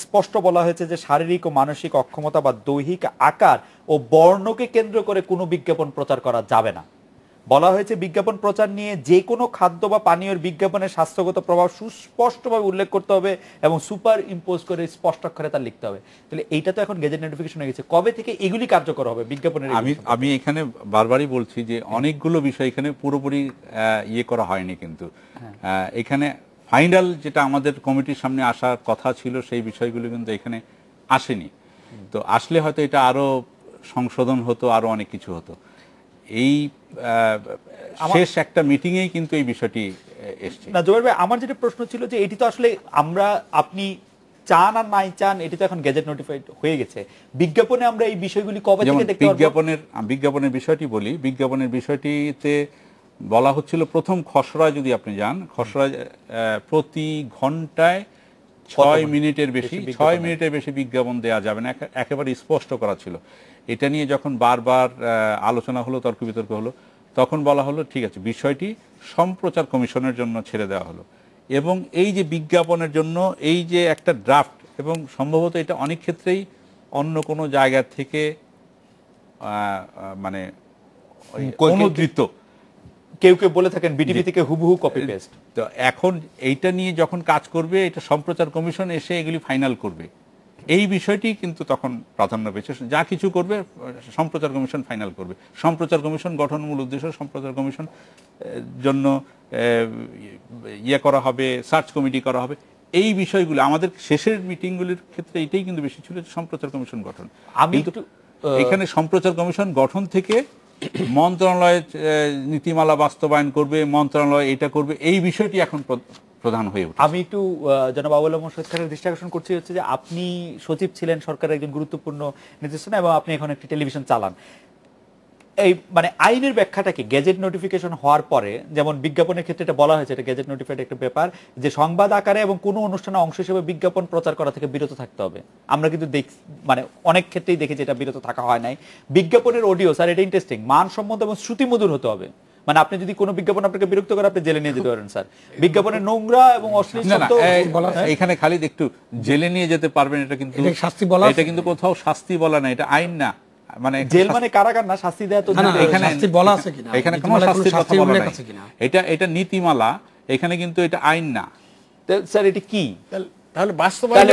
স্পষ্ট বলা হয়েছে যে শারীরিক ও মানসিক অক্ষমতা বা দৈহিক আকার ও বর্ণকে কেন্দ্র করে কোনো বিজ্ঞাপন প্রচার করা যাবে না। বলা হয়েছে বিজ্ঞাপন প্রচার নিয়ে যে কোনো খাদ্য বা পানীয়ের বিজ্ঞাপনের স্বাস্থ্যগত প্রভাব সুস্পষ্টভাবে উল্লেখ করতে হবে এবং সুপার ইম্পোজ করে স্পষ্ট অক্ষরে তা লিখতে হবে। তাহলে এইটা তো এখন গেজেট নোটিফিকেশন হয়ে গেছে, কবে থেকে এগুলি কার্যকর হবে বিজ্ঞাপনের? আমি এখানে বারবারই বলছি যে অনেকগুলো বিষয় এখানে পুরোপুরি করা হয়নি, কিন্তু এখানে ফাইনাল যেটা আমাদের কমিটির সামনে আসার কথা ছিল সেই বিষয়গুলো কিন্তু এখানে আসেনি। তো আসলে হয়তো এটা আরো সংশোধন হতো, আরো অনেক কিছু হতো। এই শেষ একটা মিটিংয়েই কিন্তু এই বিষয়টি এসেছে। না জোবায়ের ভাই, আমার যেটা প্রশ্ন ছিল যে এটি তো আসলে আপনি চান আর নাই চান, এটি তো এখন গেজেট নোটিফাইড হয়ে গেছে। বিজ্ঞাপনে আমরা এই বিষয়গুলি কবে থেকে দেখতে পারবো? বিজ্ঞাপনের বিষয়টি বলি। বিজ্ঞাপনের বিষয়টিতে বলা হচ্ছিল, প্রথম খসড়া যদি আপনি যান, খসড়া প্রতি ঘন্টায় 6 মিনিটের বেশি বিজ্ঞাপন দেওয়া যাবে না, একেবারে স্পষ্ট করা ছিল। এটা নিয়ে যখন বারবার আলোচনা হলো, তর্ক বিতর্ক হলো, তখন বলা হলো ঠিক আছে, বিষয়টি সম্প্রচার কমিশনের জন্য ছেড়ে দেওয়া হলো। এবং এই যে বিজ্ঞাপনের জন্য এই যে একটা ড্রাফট, এবং সম্ভবত এটা অনেক ক্ষেত্রেই অন্য কোনো জায়গা থেকে অনুদ্ধৃত, কেউ কেউ বলে থাকেন বিটিভি থেকে হুবহু কপি পেস্ট। তো এখন এইটা নিয়ে যখন কাজ করবে, এটা সম্প্রচার কমিশন এসে এগুলি ফাইনাল করবে, এই বিষয়টি কিন্তু তখন প্রাধান্য পেয়েছে। যা কিছু করবে সম্প্রচার কমিশন ফাইনাল করবে। সম্প্রচার কমিশন গঠন মূল উদ্দেশ্য, সম্প্রচার কমিশন জন্য করা হবে, সার্চ কমিটি করা হবে, এই বিষয়গুলো আমাদের শেষের মিটিংগুলির ক্ষেত্রে এটাই কিন্তু বেশি ছিল, সম্প্রচার কমিশন গঠন। এখানে সম্প্রচার কমিশন গঠন থেকে মন্ত্রণালয় নীতিমালা বাস্তবায়ন করবে, মন্ত্রণালয় এটা করবে, এই বিষয়টি এখন প্রধান হয়ে উঠে। আমি একটু জনাব আবুল আহমদ শহীদ খানের দৃষ্টি আকর্ষণ করছি হচ্ছে যে আপনি সচিব ছিলেন সরকারের একজন গুরুত্বপূর্ণ নির্দেশনা এবং আপনি এখন একটি টেলিভিশন চালান। এই মানে আইনের ব্যাখ্যাটা কি গেজেট নোটিফিকেশন হওয়ার পরে, যেমন বিজ্ঞাপনের ক্ষেত্রে এটা বলা হয়েছে, এটা গেজেট নোটিফাইড একটা ব্যাপার, যে সংবাদ আকারে এবং কোনো অনুষ্ঠানে অংশ হিসেবে বিজ্ঞাপন প্রচার করা থেকে বিরত থাকতে হবে। আমরা কিন্তু মানে অনেক ক্ষেত্রেই দেখেছি এটা বিরত থাকা হয় নাই। বিজ্ঞাপনের অডিও, স্যার এটা ইন্টারেস্টিং, মানসম্মত এবং শ্রুতিমধুর হতে হবে। মানে আপনি যদি কোনো বিজ্ঞাপন আপনাকে বিরক্ত করে আপনি জেলে নিয়ে যেতে পারেন স্যার। বিজ্ঞাপনের নোংরা এবং অশ্লীল শব্দ এখানে খালিদ একটু জেলে নিয়ে যেতে পারবেন, এটা কিন্তু শাস্তি বলা, এটা কিন্তু কোথাও শাস্তি বলা না, এটা আইন না। মানে জেল মানে কারাগার না, শাস্তি দেয়া তো এখানে শাস্তি বলা আছে কিনা, এখানে কোনো শাস্তির কথা বলা নাই, এটা নীতিমালা, এখানে কিন্তু এটা আইন না। স্যার এটা কি তাহলে বাস্তবায়ন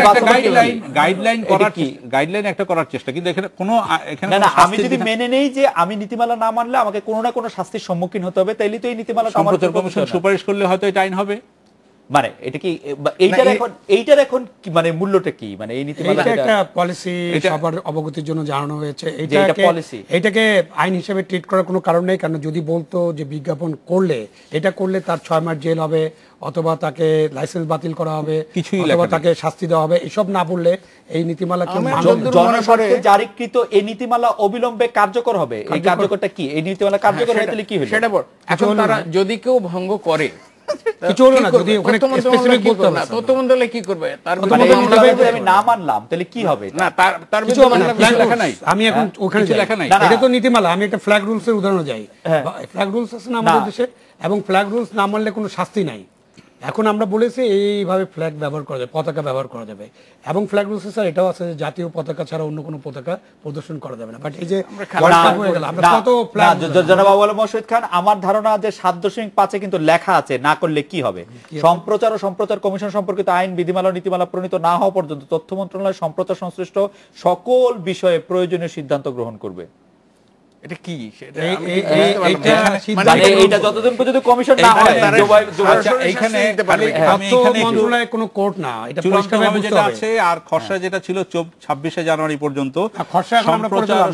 গাইডলাইন একটা করার চেষ্টা, কিন্তু এখানে কোনো না আমি যদি মেনে নেই যে আমি নীতিমালা না মানলে আমাকে কোনো না কোনো শাস্তির সম্মুখীন হতে হবে, তাইলে তো এই নীতিমালা সম্প্রচার কমিশন সুপারিশ করলে হয়তো এটা আইন হবে। মানে এটা কি এইটার এখন মানে মূল্যটা কি, মানে এই নীতিমালা একটা পলিসি সবার অবগতির জন্য জানানো হয়েছে, এটাকে আইন হিসেবে ট্রিট করার কোনো কারণ নেই। কারণ যদি বলতো যে বিজ্ঞাপন করলে এটা করলে তার 6 মাস জেল হবে অথবা তাকে লাইসেন্স বাতিল করা হবে অথবা তাকে শাস্তি দেওয়া হবে, এসব না বললে এই নীতিমালা জনস্বার্থে জারিকৃত এই নীতিমালা অবিলম্বে কার্যকর হবে। এই কার্যকরটা কি, এই নীতিমালা কার্যকর হয়ে গেলে কি হবে? সেটা বল। এখন তারা যদি কেউ ভঙ্গ করে কিছু হলো না, যদি ওখানে স্পেসিফিক বলতে হবে, তথ্য মন্ত্রণালয় কি করবে? তার আমি না মানলাম তাহলে কি হবে? না তার বিরুদ্ধে লেখা নাই। আমি এখন ওখানে লেখা নাই, এটা তো নীতিমালা। আমি একটা ফ্ল্যাগ রুলস এর উদাহরণ যাই, ফ্ল্যাগ রুলস আছে না আমাদের দেশে, এবং ফ্ল্যাগ রুলস না মানলে কোনো শাস্তি নাই। এখন আমরা বলেছি এইভাবে ফ্ল্যাগ ব্যবহার করা যাবে, পতাকা ব্যবহার করা যাবে, এবং ফ্ল্যাগ রুলসে স্যার এটাও আছে যে জাতীয় পতাকা ছাড়া অন্য কোনো পতাকা প্রদর্শন করা যাবে না। বাট এই যে জনাব আবুল আহমদ শহীদ খান, আমার ধারণা যে 7.5 কিন্তু লেখা আছে না করলে কি হবে। সম্প্রচার ও সম্প্রচার কমিশন সম্পর্কিত আইন, বিধিমালা, নীতিমালা প্রণীত না হওয়া পর্যন্ত তথ্য মন্ত্রণালয় সম্প্রচার সংশ্লিষ্ট সকল বিষয়ে প্রয়োজনীয় সিদ্ধান্ত গ্রহণ করবে। এটা কি এটা যতদিন পর্যন্ত কমিশন না হয়, এইখানে মন্ত্রণালয় কোনো কোর্ট না, এটা পরিষ্কারভাবে যেটা আছে। আর খসড়া যেটা ছিল 26শে জানুয়ারি পর্যন্ত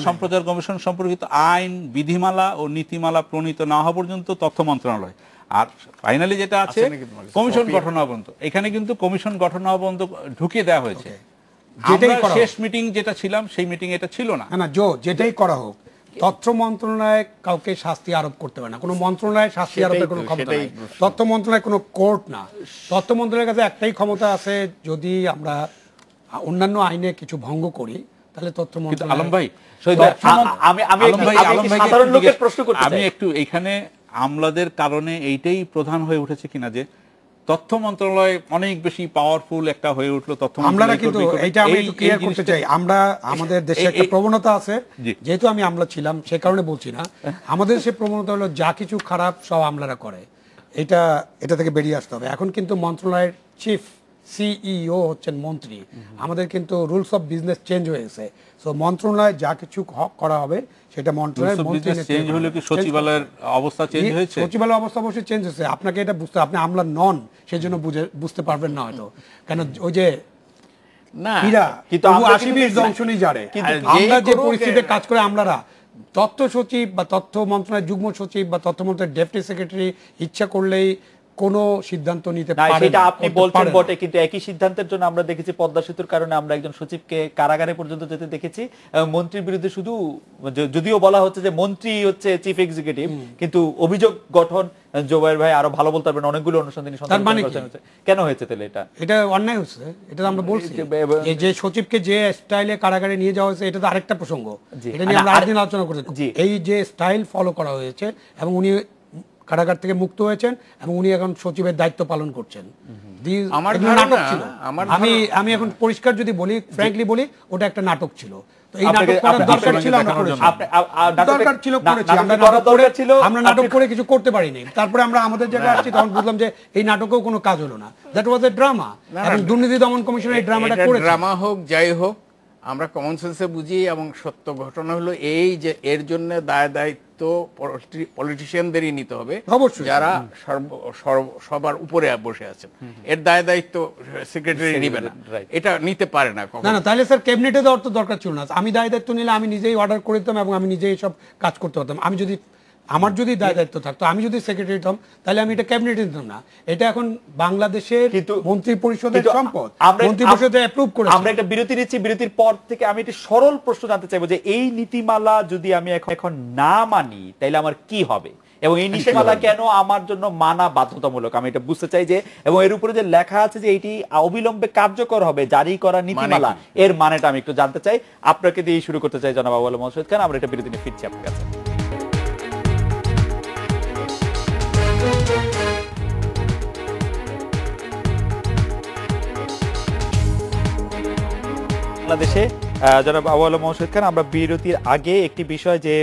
সম্প্রচার কমিশন সম্পর্কিত আইন, বিধিমালা ও নীতিমালা প্রণীত না হওয়া পর্যন্ত তথ্য মন্ত্রণালয়। আর ফাইনালি যেটা আছে কমিশন গঠন হওয়া পর্যন্ত, এখানে কিন্তু কমিশন গঠন হওয়া পর্যন্ত ঢুকিয়ে দেওয়া হয়েছে। শেষ মিটিং যেটা ছিলাম সেই মিটিং এটা ছিল না। যেটাই করা হোক, তথ্য মন্ত্রণালয় কাউকে শাস্তি আরোপ করতে পারে না, কোনো মন্ত্রণালয় শাস্তি আরোপের কোনো ক্ষমতা নেই। তথ্য মন্ত্রণালয় কোনো কোর্ট না। তথ্য মন্ত্রণালয়ের কাছে একটাই ক্ষমতা আছে, যদি আমরা অন্যান্য আইনে কিছু ভঙ্গ করি তাহলে তথ্য মন্ত্রণালয়। আলম ভাই, আমি একটু এখানে আমলাদের কারণে এইটাই প্রধান হয়ে উঠেছে কিনা যে তথ্য মন্ত্রণালয় অনেক বেশি পাওয়ারফুল একটা হয়ে উঠলো। তথ্য আমলারা কিন্তু এটা আমি একটু ক্লিয়ার করতে চাই, আমরা আমাদের দেশে একটা প্রবণতা আছে, যেহেতু আমি আমলা ছিলাম সে কারণে বলছি না, আমাদের দেশে প্রবণতা হলো যা কিছু খারাপ সব আমলারা করে, এটা থেকে বেরিয়ে আসতে হবে। এখন কিন্তু মন্ত্রণালয়ের চিফ সিইও হচ্ছেন মন্ত্রী, আমাদের কিন্তু রুলস অফ বিজনেস চেঞ্জ হয়েছে। সো মন্ত্রণালয় যা কিছু করা হবে সেটা মন্ত্রণালয়ের মন্ত্রী চেঞ্জ হলো কি সচিবালয়ের অবস্থা চেঞ্জ হয়েছে? সচিবালয়ের অবস্থা অবশ্যই চেঞ্জ হয়েছে। আপনাকে এটা বুঝতে, আপনি আমলা নন সেজন্য বুঝতে পারবেন না হয়তো, কেন ওই যে না কিন্তু আশিবির দংশনই জানে। আমরা যে পরিস্থিতিতে কাজ করে আমলারা, তথ্য সচিব বা তথ্য মন্ত্রণালয়ের যুগ্ম সচিব বা তথ্য মন্ত্রণালয়ের ডেপুটি সেক্রেটারি ইচ্ছা করলেই কোনো সিদ্ধান্ত নিতে পারে না। সেটা আপনি বলছেন বটে, কিন্তু একই সিদ্ধান্তের জন্য আমরা দেখেছি পদ্মা সেতুর কারণে আমরা একজন সচিবকে কারাগারে পর্যন্ত যেতে দেখেছি। মন্ত্রীর বিরুদ্ধে শুধু, যদিও বলা হচ্ছে যে মন্ত্রী হচ্ছে চিফ এক্সিকিউটিভ, কিন্তু অভিযোগ গঠন জোবায়ের ভাই আরো ভালো বলতে পারবেন, অনেকগুলো অনুসন্ধানী কেন হয়েছে তাহলে? এটা অন্যায় হচ্ছে, এটা আমরা বলছি যে সচিবকে যে স্টাইলে কারাগারে নিয়ে যাওয়া হয়েছে এটা তো আরেকটা প্রসঙ্গ, এটা নিয়ে আমরা আরেকদিন আলোচনা করেছি। এই যে স্টাইল ফলো করা হয়েছে এবং উনি কারাগার থেকে মুক্ত হয়েছেন এবং উনি এখন সচিবের দায়িত্ব পালন করছেন, নাটক ছিল। আমি এখন পরিষ্কার যদি বলি, ফ্র্যাঙ্কলি বলি, ওটা একটা নাটক ছিল। এই নাটক করার দরকার ছিল, আমরা নাটক করে কিছু করতে পারিনি। তারপরে আমরা আমাদের জায়গায় আসছি, তখন বুঝলাম যে এই নাটকেও কোনো কাজ হলো না। দ্যাট ওয়াজ এ ড্রামা, এবং দুর্নীতি দমন কমিশন এই ড্রামাটা করেছে। ড্রামা হোক যাই হোক, আমরা কমন সেন্সে বুঝি, এবং সত্য ঘটনা হলো এই যে এর জন্য দায়িত্ব পলিটিশিয়ানদেরই নিতে হবে, যারা সবার উপরে বসে আছেন। এর দায়িত্ব সেক্রেটারি নিবে না, এটা নিতে পারে না। না, তাহলে স্যার ক্যাবিনেটে দেওয়ার তো দরকার ছিল না। আমি দায়িত্ব নিলে আমি নিজেই অর্ডার করে দিতাম এবং আমি নিজেই সব কাজ করতে পারতাম। আমি যদি আমার যদি দায় দায়িত্ব থাকতো, আমি যদি সেক্রেটারি হতাম, তাহলে আমি এটা ক্যাবিনেটে দিতাম না। এটা এখন বাংলাদেশের মন্ত্রী পরিষদের সম্পদ, মন্ত্রী পরিষদে অ্যাপ্রুভ করে। আমরা একটা বিরতি নিচ্ছি, বিরতির পর থেকে আমি একটা সরল প্রশ্ন জানতে চাইবো যে এই নীতিমালা যদি আমি এখন না মানি তাহলে আমার কি হবে, এবং এই নীতিমালা কেন আমার জন্য মানা বাধ্যতামূলক, আমি এটা বুঝতে চাই যে, এবং এর উপরে যে লেখা আছে যে এটি অবিলম্বে কার্যকর হবে জারি করা নীতিমালা, এর মানেটা আমি একটু জানতে চাই। আপনাকে দিয়ে শুরু করতে চাই জনাব আবুল মহসিন খান। আমরা এটা বিরতি নিয়ে ফিরছি আপনার কাছে। বাংলাদেশে জনাব আবুল মহসিন খান, আমরা বিরতির আগে একটি বিষয় যে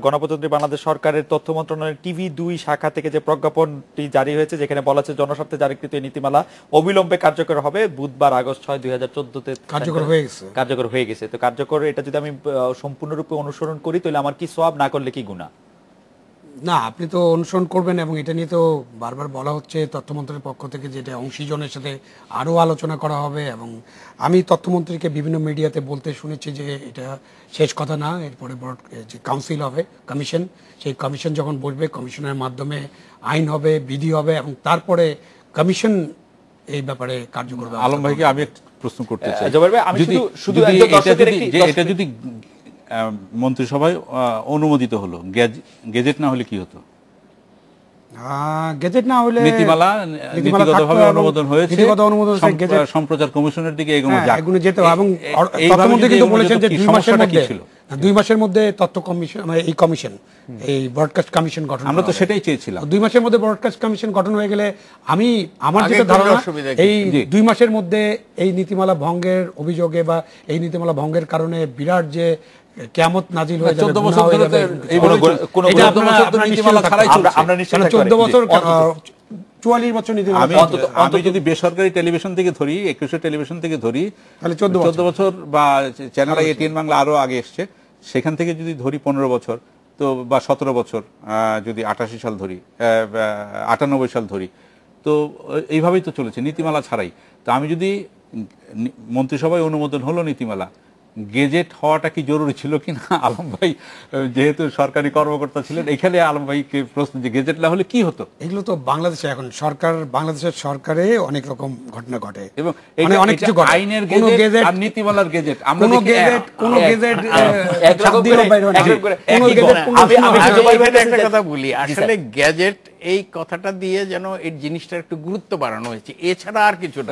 গণপ্রজাতন্ত্রী বাংলাদেশ সরকারের তথ্য মন্ত্রণালয়ের TV2 শাখা থেকে যে প্রজ্ঞাপনটি জারি হয়েছে, যেখানে বলা আছে জনস্বার্থে জারিকৃত এই নীতিমালা অবিলম্বে কার্যকর হবে। বুধবার আগস্ট 6, 2014 কার্যকর হয়ে গেছে। তো কার্যকর, এটা যদি আমি সম্পূর্ণরূপে অনুসরণ করি তাহলে আমার কি সওয়াব, না করলে কি গুনাহ? না, আপনি তো অনুসরণ করবেন, এবং এটা নিয়ে তো বারবার বলা হচ্ছে তথ্যমন্ত্রীর পক্ষ থেকে, যেটা অংশীজনের সাথে আরও আলোচনা করা হবে। এবং আমি তথ্যমন্ত্রীকে বিভিন্ন মিডিয়াতে বলতে শুনেছি যে এটা শেষ কথা না, এরপরে বড় যে কাউন্সিল হবে, কমিশন, সেই কমিশন যখন বলবে, কমিশনের মাধ্যমে আইন হবে, বিধি হবে, এবং তারপরে কমিশন এই ব্যাপারে কার্যকর হবে। আলম ভাইকে আমি একটা প্রশ্ন করতে চাই, এটা যদি মন্ত্রিসভায় অনুমোদিত হলো, গেজেট না হলে কি হতো? গেজেট না হলে নীতিমালা নীতিগতভাবে অনুমোদন হয়েছে, সম্প্রচার কমিশনের দিকে এগুলো যেত। এবং তথ্যমন্ত্রী কিন্তু বলেছেন যে 2 মাসের মধ্যে তথ্য কমিশন, মানে এই কমিশন, এই ব্রডকাস্ট কমিশন গঠন, আমরা তো সেটাই চেয়েছিলাম। 2 মাসের মধ্যে ব্রডকাস্ট কমিশন গঠন হয়ে গেলে, আমার যেটা ধারণা, এই 2 মাসের মধ্যে এই নীতিমালা ভঙ্গের অভিযোগে বা এই নীতিমালা ভঙ্গের কারণে বিরাট যে কিয়ামত নাজিল হয়ে যাবে, 14 বছর ধরে এই নীতিমালা ছাড়াই চলছে। আমরা নিশ্চয়ই 14 বছর, 44 বছর নীতিমালা। আমি যদি বেসরকারি টেলিভিশন থেকে ধরি, 21 টেলিভিশন থেকে ধরি, তাহলে 14 বছর, বা চ্যানেল ATN বাংলা আরো আগে এসছে, সেখান থেকে যদি ধরি 15 বছর, তো বা 17 বছর, যদি 88 সাল ধরি, 98 সাল ধরি, তো এইভাবেই তো চলেছে নীতিমালা ছাড়াই। তো আমি যদি মন্ত্রিসভায় অনুমোদন হলো নীতিমালা, গেজেট হওয়াটা কি জরুরি ছিল কিনা? আলম ভাই যেহেতু সরকারি কর্মকর্তা ছিলেন, এখানে আলম ভাইকে প্রশ্ন, যে গেজেট না হলে কি হতো? এগুলো তো বাংলাদেশে এখন বাংলাদেশের সরকারে অনেক রকম ঘটনা ঘটে, এবং অনেক কিছু ঘটে। আইনের গেজেট আর নীতিমালার গেজেট, আমরা একটা কথা বলি, আসলে গেজেট এই কথাটা দিয়ে যেন এই জিনিসটা একটু গুরুত্ব বাড়ানো হয়েছে, এছাড়া আর কিছু না।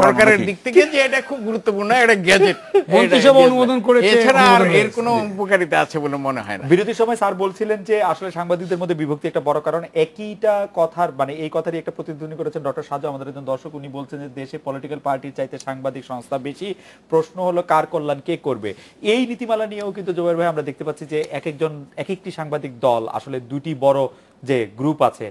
সরকারের দিক থেকে যে এটা খুব গুরুত্বপূর্ণ, এটা গেজেট মন্ত্রিসভা অনুমোদন করেছে, এছাড়া আর এর কোনো উপকারিতা আছে বলে মনে হয় না। বিরতির সময় স্যার বলছিলেন যে আসলে সাংবাদিকদের মধ্যে বিভক্তি একটা বড় কারণ। একইটা কথার, মানে এই কথারই একটা প্রতিধ্বনি করেছেন ডক্টর সাজু, আমাদের একজন দর্শক। উনি বলছেন যে দেশে পলিটিক্যাল পার্টির চাইতে সাংবাদিক সংস্থা বেশি, প্রশ্ন হলো কার কল্যাণ কে করবে। এই নীতিমালা নিয়েও কিন্তু জোবাইর ভাই আমরা দেখতে পাচ্ছি যে এক একটি সাংবাদিক দল, আসলে দুটি বড় যে গ্রুপ আছে,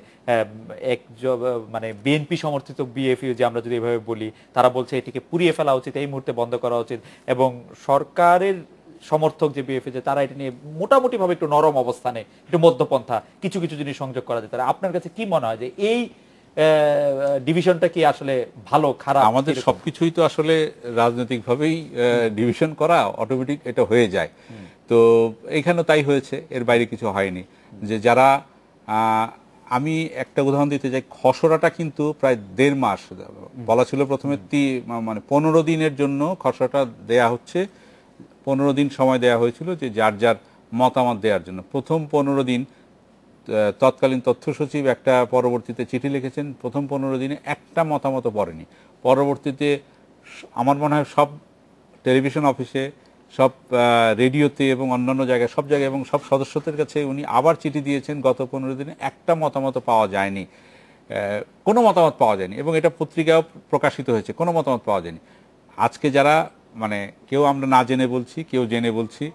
মানে বিএনপি সমর্থিত বিএফইউ, যে আমরা যদি এভাবে বলি, তারা বলছে এটিকে পুড়িয়ে ফেলা উচিত, এই মুহূর্তে বন্ধ করা উচিত, এবং সরকারের সমর্থক যে বিএফইউ, তারা এটা নিয়ে মোটামুটি ভাবে একটু নরম অবস্থানে, একটু মধ্যপন্থা কিছু কিছু জিনিস সংযোগ করা যেতে পারে। আপনার কাছে কি মনে হয় যে এই ডিভিশনটা কি আসলে ভালো খারাপ? আমাদের সবকিছুই তো আসলে রাজনৈতিকভাবেই ডিভিশন করা, অটোমেটিক এটা হয়ে যায়। তো এখানেও তাই হয়েছে, এর বাইরে কিছু হয়নি। যে যারা, আমি একটা উদাহরণ দিতে চাই, খসড়াটা কিন্তু প্রায় 1.5 মাস বলা ছিল প্রথমে, মানে 15 দিনের জন্য খসড়াটা দেয়া হচ্ছে, 15 দিন সময় দেয়া হয়েছিল যে যার যার মতামত দেওয়ার জন্য। প্রথম 15 দিন তৎকালীন তথ্য সচিব একটা পরবর্তীতে চিঠি লিখেছেন, প্রথম 15 দিনে একটা মতামত পড়েনি। পরবর্তীতে আমার মনে হয় সব টেলিভিশন অফিসে, সব রেডিওতে এবং অন্যান্য জায়গায়, সব জায়গায় এবং সব সদস্যদের কাছে উনি আবার চিঠি দিয়েছেন, গত 15 দিনে একটা মতামত পাওয়া যায়নি, কোনো মতামত পাওয়া যায়নি, এবং এটা পত্রিকাও প্রকাশিত হয়েছে, কোনো মতামত পাওয়া যায়নি। আজকে যারা, মানে কেউ আমরা না জেনে বলছি, কেউ জেনে বলছি,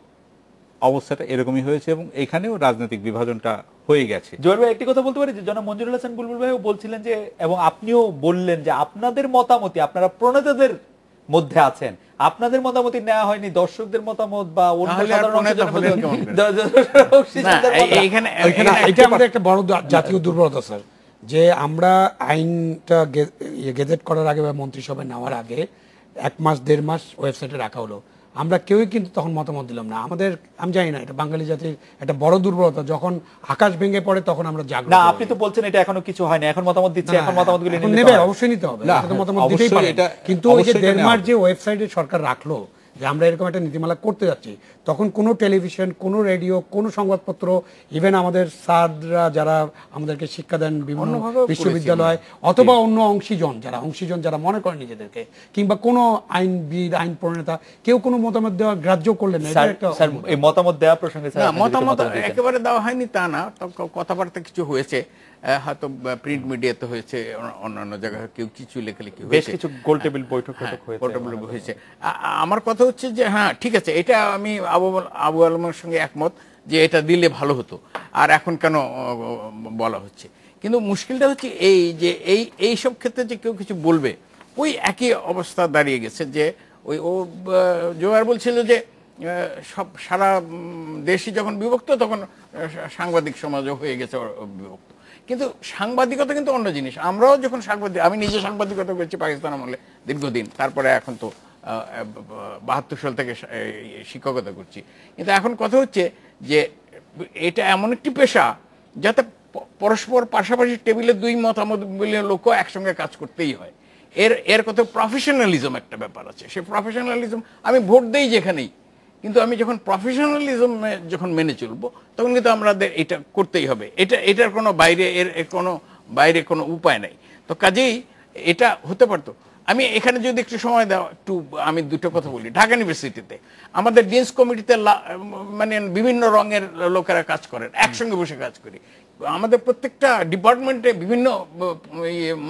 অবস্থাটা এরকমই হয়েছে, এবং এখানেও রাজনৈতিক বিভাজনটা হয়ে গেছে। জোয়ার ভাই একটি কথা বলতে পারি, যে জনাব মঞ্জুরুল হাসান বুলবুল ভাইও বলছিলেন যে, এবং আপনিও বললেন যে আপনাদের মতামতই, আপনারা প্রণেতাদের মধ্যে আছেন, আপনাদের মতামতই নেওয়া হয়নি, দর্শকদের মতামত বা অন্য সাধারণ এটা আমাদের একটা বড় জাতীয় দুর্বলতা স্যার, যে আমরা আইনটা গেজেট করার আগে বা মন্ত্রিসভায় নেওয়ার আগে 1 মাস 1.5 মাস ওয়েবসাইটে রাখা হলো, আমরা কেউই কিন্তু তখন মতামত দিলাম না। আমাদের, আমি জানি না, এটা বাঙালি জাতির একটা বড় দুর্বলতা, যখন আকাশ ভেঙে পড়ে তখন আমরা জাগ্রত। না, আপনি তো বলছেন এটা এখনো কিছু হয়নি, এখন মতামত দিচ্ছে, এখন মতামতগুলো নেবে, অবশ্যই নিতে হবে, এটা তো মতামত দিতেই পারে। কিন্তু ওই যে ডেনমার্ক যে ওয়েবসাইটে সরকার রাখলো যে আমরা এরকম একটা নীতিমালা করতে যাচ্ছি, তখন কোনো টেলিভিশন, কোনো রেডিও, কোনো সংবাদপত্র, ইভেন আমাদের স্যাররা যারা আমাদেরকে শিক্ষা দেন বিভিন্ন বিশ্ববিদ্যালয় অথবা অন্য অংশীজন যারা মনে করেন নিজেদেরকে, কিংবা কোনো আইনবিদ, আইন প্রণেতা, কেউ কোনো মতামত দেওয়া গ্রাহ্য করলেন না। স্যার এই মতামত দেওয়া প্রসঙ্গে মতামত একেবারে দেওয়া হয়নি তা না, কথাবার্তা কিছু হয়েছে, হয়তো প্রিন্ট মিডিয়াতে হয়েছে, অন্যান্য জায়গায় কেউ কিছু লেখালেখি হয়েছে, বেশ কিছু গোল টেবিল বৈঠক হয়েছে। আমার কথা হচ্ছে যে হ্যাঁ ঠিক আছে, এটা আমি আবু আলমের সঙ্গে একমত যে এটা দিলে ভালো হতো, আর এখন কেন বলা হচ্ছে। কিন্তু মুশকিলটা হচ্ছে এই যে এই সব ক্ষেত্রে যে কেউ কিছু বলবে, ওই একই অবস্থা দাঁড়িয়ে গেছে যে ওই ও জোয়ার বলছিল যে সব সারা দেশই যখন বিভক্ত তখন সাংবাদিক সমাজও হয়ে গেছে বিভক্ত। কিন্তু সাংবাদিকতা কিন্তু অন্য জিনিস। আমরাও যখন আমি নিজে সাংবাদিকতা করেছি পাকিস্তান আমলে দীর্ঘদিন, তারপরে এখন তো 72 সাল থেকে শিক্ষকতা করছি। কিন্তু এখন কথা হচ্ছে যে এটা এমন একটি পেশা যাতে পরস্পর পাশাপাশি টেবিলে দুই মতামত মিলিয়ে লোকও একসঙ্গে কাজ করতেই হয়। এর কথা প্রফেশনালিজম একটা ব্যাপার আছে। সে প্রফেশনালিজম, আমি ভোট দেই যেখানেই, কিন্তু আমি যখন প্রফেশনালিজম যখন মেনে চলবো তখন কিন্তু আমাদের এটা করতেই হবে। এটার কোনো বাইরে কোনো উপায় নাই। তো কাজেই এটা হতে পারতো। আমি এখানে যদি একটু সময় দাও, আমি দুটো কথা বলি। ঢাকা ইউনিভার্সিটিতে আমাদের ডিনস কমিটিতে মানে বিভিন্ন রঙের লোকেরা কাজ করেন, একসঙ্গে বসে কাজ করি। আমাদের প্রত্যেকটা ডিপার্টমেন্টে বিভিন্ন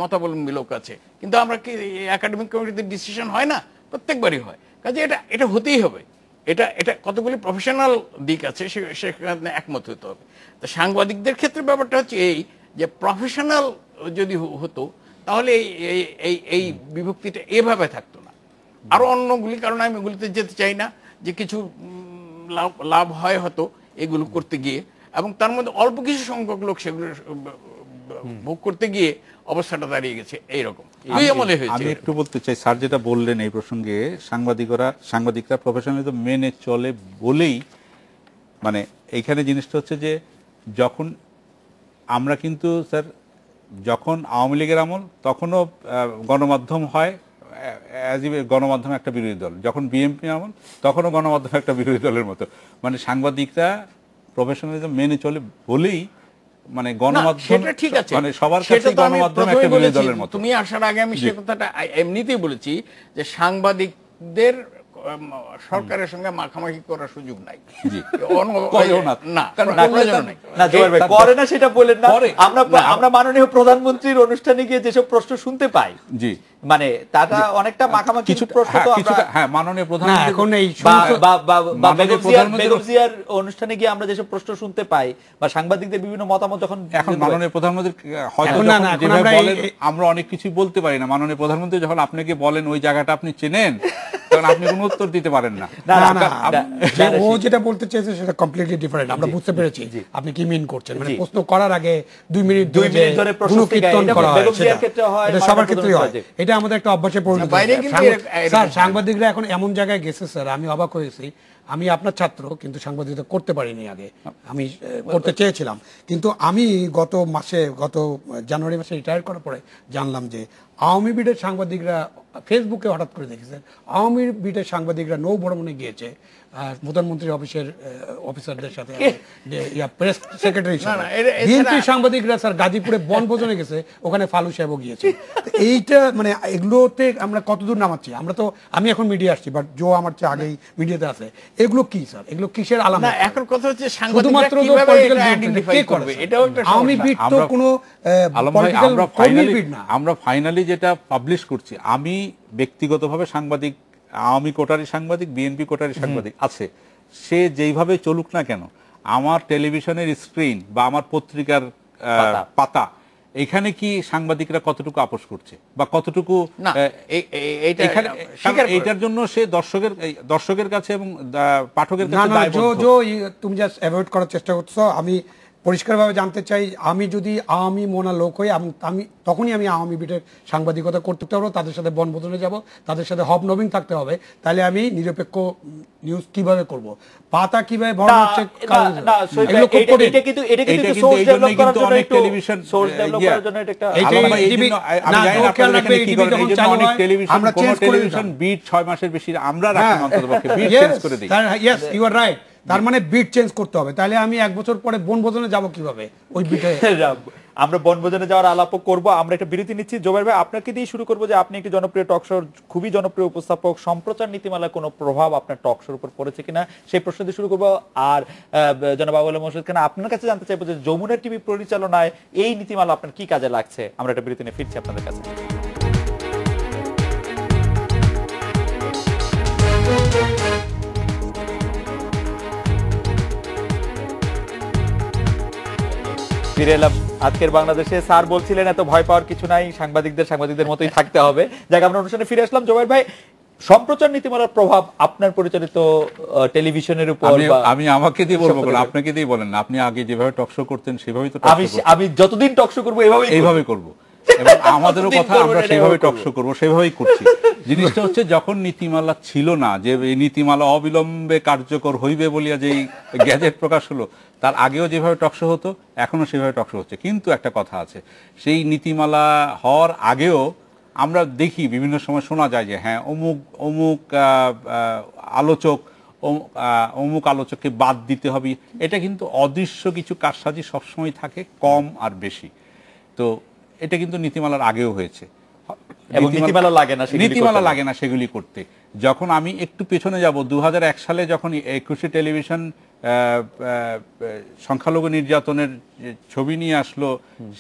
মতাবলম্বী লোক আছে, কিন্তু আমরা কি একাডেমিক কমিটিতে ডিসিশন হয় না? প্রত্যেকবারই হয়। কাজে এটা হতেই হবে। এটা কতগুলি প্রফেশনাল দিক আছে, সেখানে একমত হতে হবে। তো সাংবাদিকদের ক্ষেত্রে ব্যাপারটা হচ্ছে এই যে প্রফেশনাল যদি হতো তাহলে এই বিভক্তিটা এভাবে থাকতো না। আরো অন্যগুলি, কারণ আমি এগুলিতে যেতে চাই না, যে কিছু লাভ হয় হতো এগুলো করতে গিয়ে, এবং তার মধ্যে অল্প কিছু সংখ্যক লোক সেগুলো ভোগ করতে গিয়ে অবস্থাটা দাঁড়িয়ে গেছে এইরকম। আমি একটু বলতে চাই, স্যার যেটা বললেন এই প্রসঙ্গে, সাংবাদিকরা প্রফেশনালিজম মেনে চলে বলেই, মানে এইখানে জিনিসটা হচ্ছে যে যখন আমরা কিন্তু স্যার, যখন আওয়ামী লীগের আমল তখনও গণমাধ্যম হয়, গণমাধ্যম একটা বিরোধী দল, যখন বিএনপি আমল তখনও গণমাধ্যম একটা বিরোধী দলের মতো। মানে সাংবাদিকরা প্রফেশনালিজম মেনে চলে বলেই মানে গণমাধ্যম, ঠিক আছে, মানে সবার কাছে গণমাধ্যম একটা বিরোধী দলের মতো। তুমি আসার আগে আমি সে কথাটা এমনিতেই বলেছি যে সাংবাদিকদের সরকারের সঙ্গে মাখামাখি করার সুযোগ নাই। সেটা বলেন না। আমরা মাননীয় প্রধানমন্ত্রীর অনুষ্ঠানে গিয়ে যেসব প্রশ্ন শুনতে পাই, জি মানে তারা অনেকটা মাখামাখি প্রশ্ন, মাননীয় প্রধানমন্ত্রী এখন এই বেগম জিয়ার অনুষ্ঠানে গিয়ে আমরা যেসব প্রশ্ন শুনতে পাই বা সাংবাদিকদের বিভিন্ন মতামত যখন, এখন মাননীয় প্রধানমন্ত্রী হয়তো আমরা অনেক কিছু বলতে পারি না। মাননীয় প্রধানমন্ত্রী যখন আপনাকে বলেন ওই জায়গাটা আপনি চেনেন, তখন আপনি কোনো উত্তর দিতে পারেন না। ও যেটা বলতে চাইছে সেটা কমপ্লিটলি ডিফারেন্ট। আমরা বুঝতে পেরেছি আপনি কি মিন করছেন। মানে প্রশ্ন করার আগে 2 মিনিট ধরে প্রশ্ন করা হয়, এটা সবার ক্ষেত্রেই হয়। এটা আমাদের একটা অভ্যাসে পরিণত হয়েছে। স্যার সাংবাদিকরা এখন এমন জায়গায় গেছে স্যার, আমি অবাক হয়েছি। আমি আপনার ছাত্র, কিন্তু সাংবাদিকতা করতে পারিনি আগে, আমি করতে চেয়েছিলাম। কিন্তু আমি গত জানুয়ারি মাসে রিটায়ার করার পরে জানলাম যে আওয়ামী বিডের সাংবাদিকরা ফেসবুকে হঠাৎ করে দেখেছেন আওয়ামী বিডের সাংবাদিকরা নৌ ভ্রমণে গিয়েছে প্রধানমন্ত্রীর অফিসারদের সাথে, প্রেস সেক্রেটারির সাথে। বিএনপি সাংবাদিকরা স্যার গাজীপুরে বনভোজনে গেছে, ওখানে ফালু সাহেবও গিয়েছে। এইটা মানে এগুলোতে আমরা কতদূর নামাচ্ছি? আমি এখন মিডিয়া আসছি, বাট জো আমার চেয়ে আগেই মিডিয়াতে আছে। এগুলো কি স্যার? এগুলো কিসের আলামত? না, এখন কথা হচ্ছে শুধুমাত্র পলিটিক্যাল আইডেন্টিফাই করবে, এটাও একটা আওয়ামী বিড তো কোনো পলিটিক্যাল কর্মীর বিড না। আমরা ফাইনালি যেটা পাবলিশ করছি, আমি ব্যক্তিগতভাবে সাংবাদিক, আওয়ামী কোটারি সাংবাদিক, বিএনপি কোটারি সাংবাদিক আছে, সে যেইভাবে চলুক না কেন, আমার টেলিভিশনের স্ক্রিন বা আমার পত্রিকার পাতা, এখানে কি সাংবাদিকরা কতটুকু আপোষ করছে বা কতটুকু এইটার জন্য সে দর্শকের কাছে এবং পাঠকের কাছে তুমি জাস্ট অ্যাভয়েড করার চেষ্টা করছো। আমি পরিষ্কারভাবে জানতে চাই, আমি যদি আওয়ামী মোনা লোক হই আমি তখনই আমি আওয়ামী বিটের সাংবাদিকতা করতে পারবো, তাদের সাথে বনভোজনে যাব, তাদের সাথে হবনবিং থাকতে হবে। তাহলে আমি নিরপেক্ষ নিউজ কিভাবে করব, পাতা কিভাবে ভরা হচ্ছে, আমরা টেলিভিশন বিট 6 মাসের বেশি আমরা রাখি অন্ততপক্ষে, বিট চেঞ্জ করে দিই। Yes, you are right. তার মানে বিট চেঞ্জ করতে হবে। তাহলে আমি 1 বছর পরে বনভোজনে যাব কিভাবে ওই বিটে? আমরা বনভোজনে যাওয়ার আলাপ করব। আমরা একটা বিরতি নিচ্ছি। জোবাইর ভাই, আপনাকে দিয়ে শুরু করবো যে আপনি একটি জনপ্রিয় টক শোর খুবই জনপ্রিয় উপস্থাপক, সম্প্রচার নীতিমালার কোনো প্রভাব আপনার টক শোর উপর পড়েছে কিনা সেই প্রশ্ন দিয়ে শুরু করবো। আর জনাব আবুল মোর্শেদ খান, আপনার কাছে জানতে চাইবো যে যমুনা টিভি পরিচালনায় এই নীতিমালা আপনার কি কাজে লাগছে। আমরা একটা বিরতি নিয়ে ফিরছি আপনাদের কাছে। ফিরে এলাম আজকের বাংলাদেশে। স্যার বলছিলেন এত ভয় পাওয়ার কিছু নাই, সাংবাদিকদের মতোই থাকতে হবে। যাক, আমরা অনুষ্ঠানে ফিরে আসলাম। জোবাইর ভাই, সম্প্রচার নীতিমালার প্রভাব আপনার পরিচালিত টেলিভিশনের উপর, আমি আমাকে দিয়ে বলবো, আপনাকে দিয়ে বলেন না। আপনি আগে যেভাবে টক শো করতেন সেভাবেই তো আমি যতদিন টক শো করবো এইভাবে করবো, এবং আমাদেরও কথা আমরা সেভাবে টক শো করবো, সেভাবেই করছি। জিনিসটা হচ্ছে যখন নীতিমালা ছিল না, যে এই নীতিমালা অবিলম্বে কার্যকর হইবে বলিয়া যেই গ্যাজেট প্রকাশ হলো, তার আগেও যেভাবে টক শো হতো এখনো সেভাবে টক শো হচ্ছে। কিন্তু একটা কথা আছে, সেই নীতিমালা হওয়ার আগেও আমরা দেখি বিভিন্ন সময় শোনা যায় যে হ্যাঁ অমুক আলোচক অমুক আলোচককে বাদ দিতে হবে। এটা কিন্তু অদৃশ্য কিছু কারসাজি সবসময় থাকে, কম আর বেশি। তো এটা কিন্তু নীতিমালার আগেও হয়েছে। নীতিমালা লাগে না সেগুলি করতে। যখন আমি একটু পেছনে যাব, 2001 সালে যখন একুশে টেলিভিশন সংখ্যালঘু নির্যাতনের ছবি নিয়ে আসলো,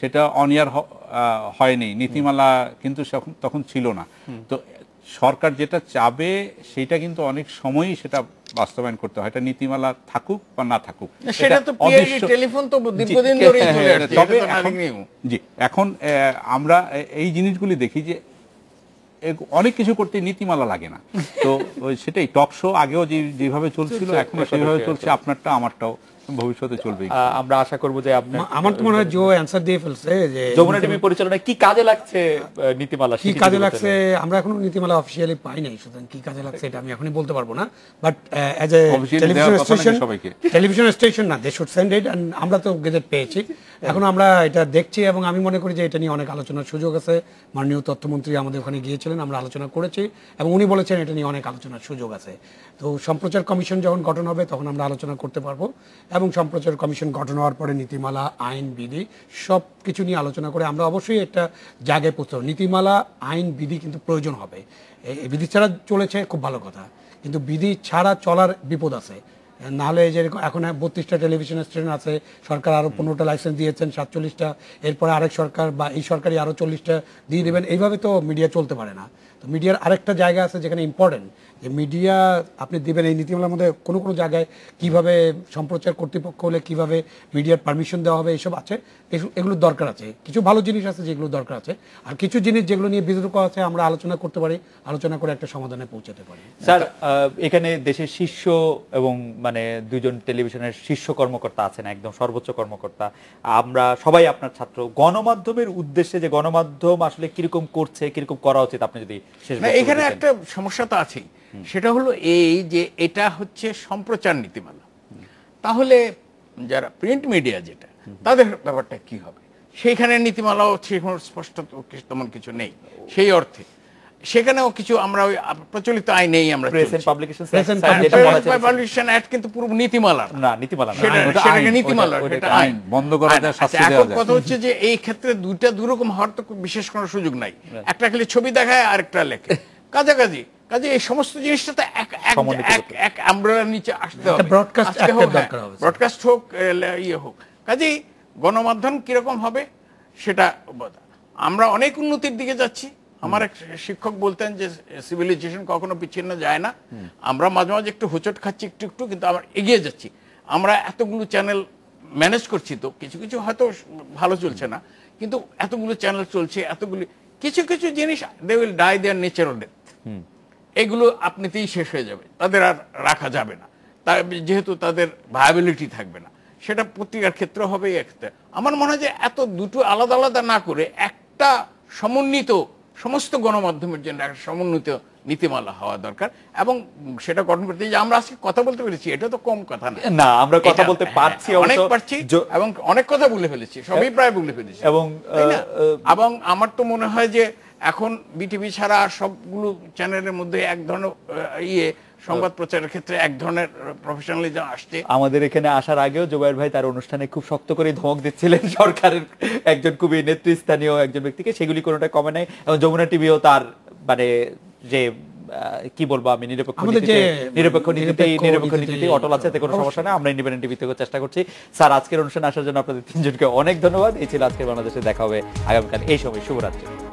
সেটা অনিয়ার হয়নি, নীতিমালা কিন্তু তখন ছিল না। তো সরকার যেটা চাবে সেটা কিন্তু অনেক সময়ই সেটা বাস্তবায়ন করতে হয়, এটা নীতিমালা থাকুক বা না থাকুক। এখন আমরা এই জিনিসগুলি দেখি যে অনেক কিছু করতে নীতিমালা লাগে না। তো সেটাই টক শো আগেও যেভাবে চলছিল এখনো সেইভাবে চলছে, আপনারটা আমারটাও ভবিষ্যতে চলবে। আমরা আশা করব যে আমার তো মনে হয় জো অ্যানসার দিয়ে ফেলছে যে যমুনা টিভি পরিচালনায় কি কাজে লাগছে নীতিমালা, কি কাজে লাগছে আমরা এখনো নীতিমালা অফিসিয়ালি পাই নাই, সুতরাং কি কাজে লাগছে এটা আমি এখনই বলতে পারবো না। But as a television station না, they should send it, and আমরা তো গেজেট পেয়েছি, এখন আমরা এটা দেখছি এবং আমি মনে করি যে এটা নিয়ে অনেক আলোচনার সুযোগ আছে। মাননীয় তথ্যমন্ত্রী আমাদের ওখানে গিয়েছিলেন, আমরা আলোচনা করেছি এবং উনি বলেছেন এটা নিয়ে অনেক আলোচনার সুযোগ আছে। তো সম্প্রচার কমিশন যখন গঠন হবে তখন আমরা আলোচনা করতে পারবো, এবং সম্প্রচার কমিশন গঠন হওয়ার পরে নীতিমালা, আইন, বিধি সব কিছু নিয়ে আলোচনা করে আমরা অবশ্যই একটা জায়গায় পৌঁছতে হবে। নীতিমালা, আইন, বিধি কিন্তু প্রয়োজন হবে। এই বিধি ছাড়া চলেছে খুব ভালো কথা, কিন্তু বিধি ছাড়া চলার বিপদ আছে। নাহলে যেরকম এখন 32টা টেলিভিশন স্টেশন আছে, সরকার আরও 15টা লাইসেন্স দিয়েছেন, 47টা, এরপরে আরেক সরকার বা এই সরকারই আরও 40টা দিয়ে দেবেন, এইভাবে তো মিডিয়া চলতে পারে না। তো মিডিয়ার আরেকটা জায়গা আছে যেখানে ইম্পর্টেন্ট, যে মিডিয়া আপনি দিবেন এই নীতিমালার মধ্যে কোনো কোনো জায়গায় কিভাবে সম্প্রচার কর্তৃপক্ষ হলে কিভাবে মিডিয়ার পারমিশন দেওয়া হবে, এইসব আছে, এগুলোর দরকার আছে। কিছু ভালো জিনিস আছে যেগুলো দরকার আছে, আর কিছু জিনিস যেগুলো নিয়ে বিতর্ক আছে আমরা আলোচনা করতে পারি, আলোচনা করে একটা সমাধানে পৌঁছাতে পারি। স্যার, এখানে দেশের শীর্ষ এবং মানে দুইজন টেলিভিশনের শীর্ষ কর্মকর্তা আছেন, একদম সর্বোচ্চ কর্মকর্তা, আমরা সবাই আপনার ছাত্র। গণমাধ্যমের উদ্দেশ্যে যে গণমাধ্যম আসলে কিরকম করছে, কিরকম করা উচিত, আপনি যদি এখানে একটা সমস্যা তো আছেই, সেটা হলো এই যে এটা হচ্ছে সম্প্রচার নীতিমালা, তাহলে যারা প্রিন্ট মিডিয়া যেটা তাদের ব্যাপারটা কি হবে, সেইখানে নীতিমালাও স্পষ্ট তেমন কিছু নেই। সেই অর্থে সেখানেও কিছু আমরা ওই প্রচলিত আইনেই আমরা পাবলিকেশন অ্যাক্ট কিন্তু পুরো নীতিমালা না, নীতিমালা আইন বন্ধ করা যায়, শাস্তি দেওয়া যায়। কথা হচ্ছে যে এই ক্ষেত্রে দুই রকম হওয়ার তো বিশেষ কোনো সুযোগ নাই, একটা খালি ছবি দেখায় আর একটা লেখে, কাছাকাছি কাজে এই সমস্ত জিনিসটা তো এক আমব্রেলার নিচে আসতে হবে। ব্রডকাস্ট হোক ইয়ে হোক, কাজেই গণমাধ্যম কিরকম হবে সেটা আমরা অনেক উন্নতির দিকে যাচ্ছি। আমার এক শিক্ষক বলতেন যে সিভিলাইজেশন কখনো বিচ্ছিন্ন যায় না, আমরা মাঝে মাঝে একটু হোঁচট খাচ্ছি একটু একটু, কিন্তু আমরা এগিয়ে যাচ্ছি। আমরা এতগুলো চ্যানেল ম্যানেজ করছি, তো কিছু কিছু হয়তো ভালো চলছে না, কিন্তু এতগুলো চ্যানেল চলছে, এতগুলো কিছু কিছু জিনিস they will die their natural death, এগুলো আপনিতেই শেষ হয়ে যাবে, তাদের আর রাখা যাবে না, যেহেতু তাদের ভায়াবিলিটি থাকবে না। সেটা পত্রিকার ক্ষেত্রে হবে ক্ষেত্রে আমার মনে হয় যে এত দুটো আলাদা আলাদা না করে একটা সমন্বিত সমস্ত গণমাধ্যমের জন্য একটা সমন্বিত নীতিমালা হওয়া দরকার এবং সেটা গঠন করতে যে আমরা আজকে কথা বলতে পেরেছি এটা তো কম কথা না। না, আমরা কথা এটা- বলতে পারছি অনেক অবশ্য। পারছি এবং অনেক কথা বলে ফেলেছি, সবই প্রায় বলে ফেলেছি এবং তাই না? এবং আমার তো মনে হয় যে এখন বিটিভি ছাড়া আর সবগুলো চ্যানেলের মধ্যে এক ধরনের সংবাদ প্রচারের ক্ষেত্রে এক ধরনের প্রফেশনালিজম আসছে। আমাদের এখানে আসার আগেও জুবায়ের ভাই তার অনুষ্ঠানে খুব শক্ত করে ধমক দিচ্ছিলেন সরকারের একজন খুবই নেতৃস্থানীয় একজন ব্যক্তিকে, সেগুলি কোনোটা কমে নাই। এবং যমুনা টিভিও তার মানে যে কি বলবো আমি নিরপেক্ষ নীতিতেই অটল আছে, এতে কোনো সমস্যা নেই। আমরা ইন্ডিপেন্ডেন্ট টিভি থেকে চেষ্টা করছি। স্যার, আজকের অনুষ্ঠানে আসার জন্য আপনাদের তিনজনকে অনেক ধন্যবাদ। এই ছিল আজকের বাংলাদেশে, দেখা হবে আগামীকাল এই সময়। শুভরাত্রি।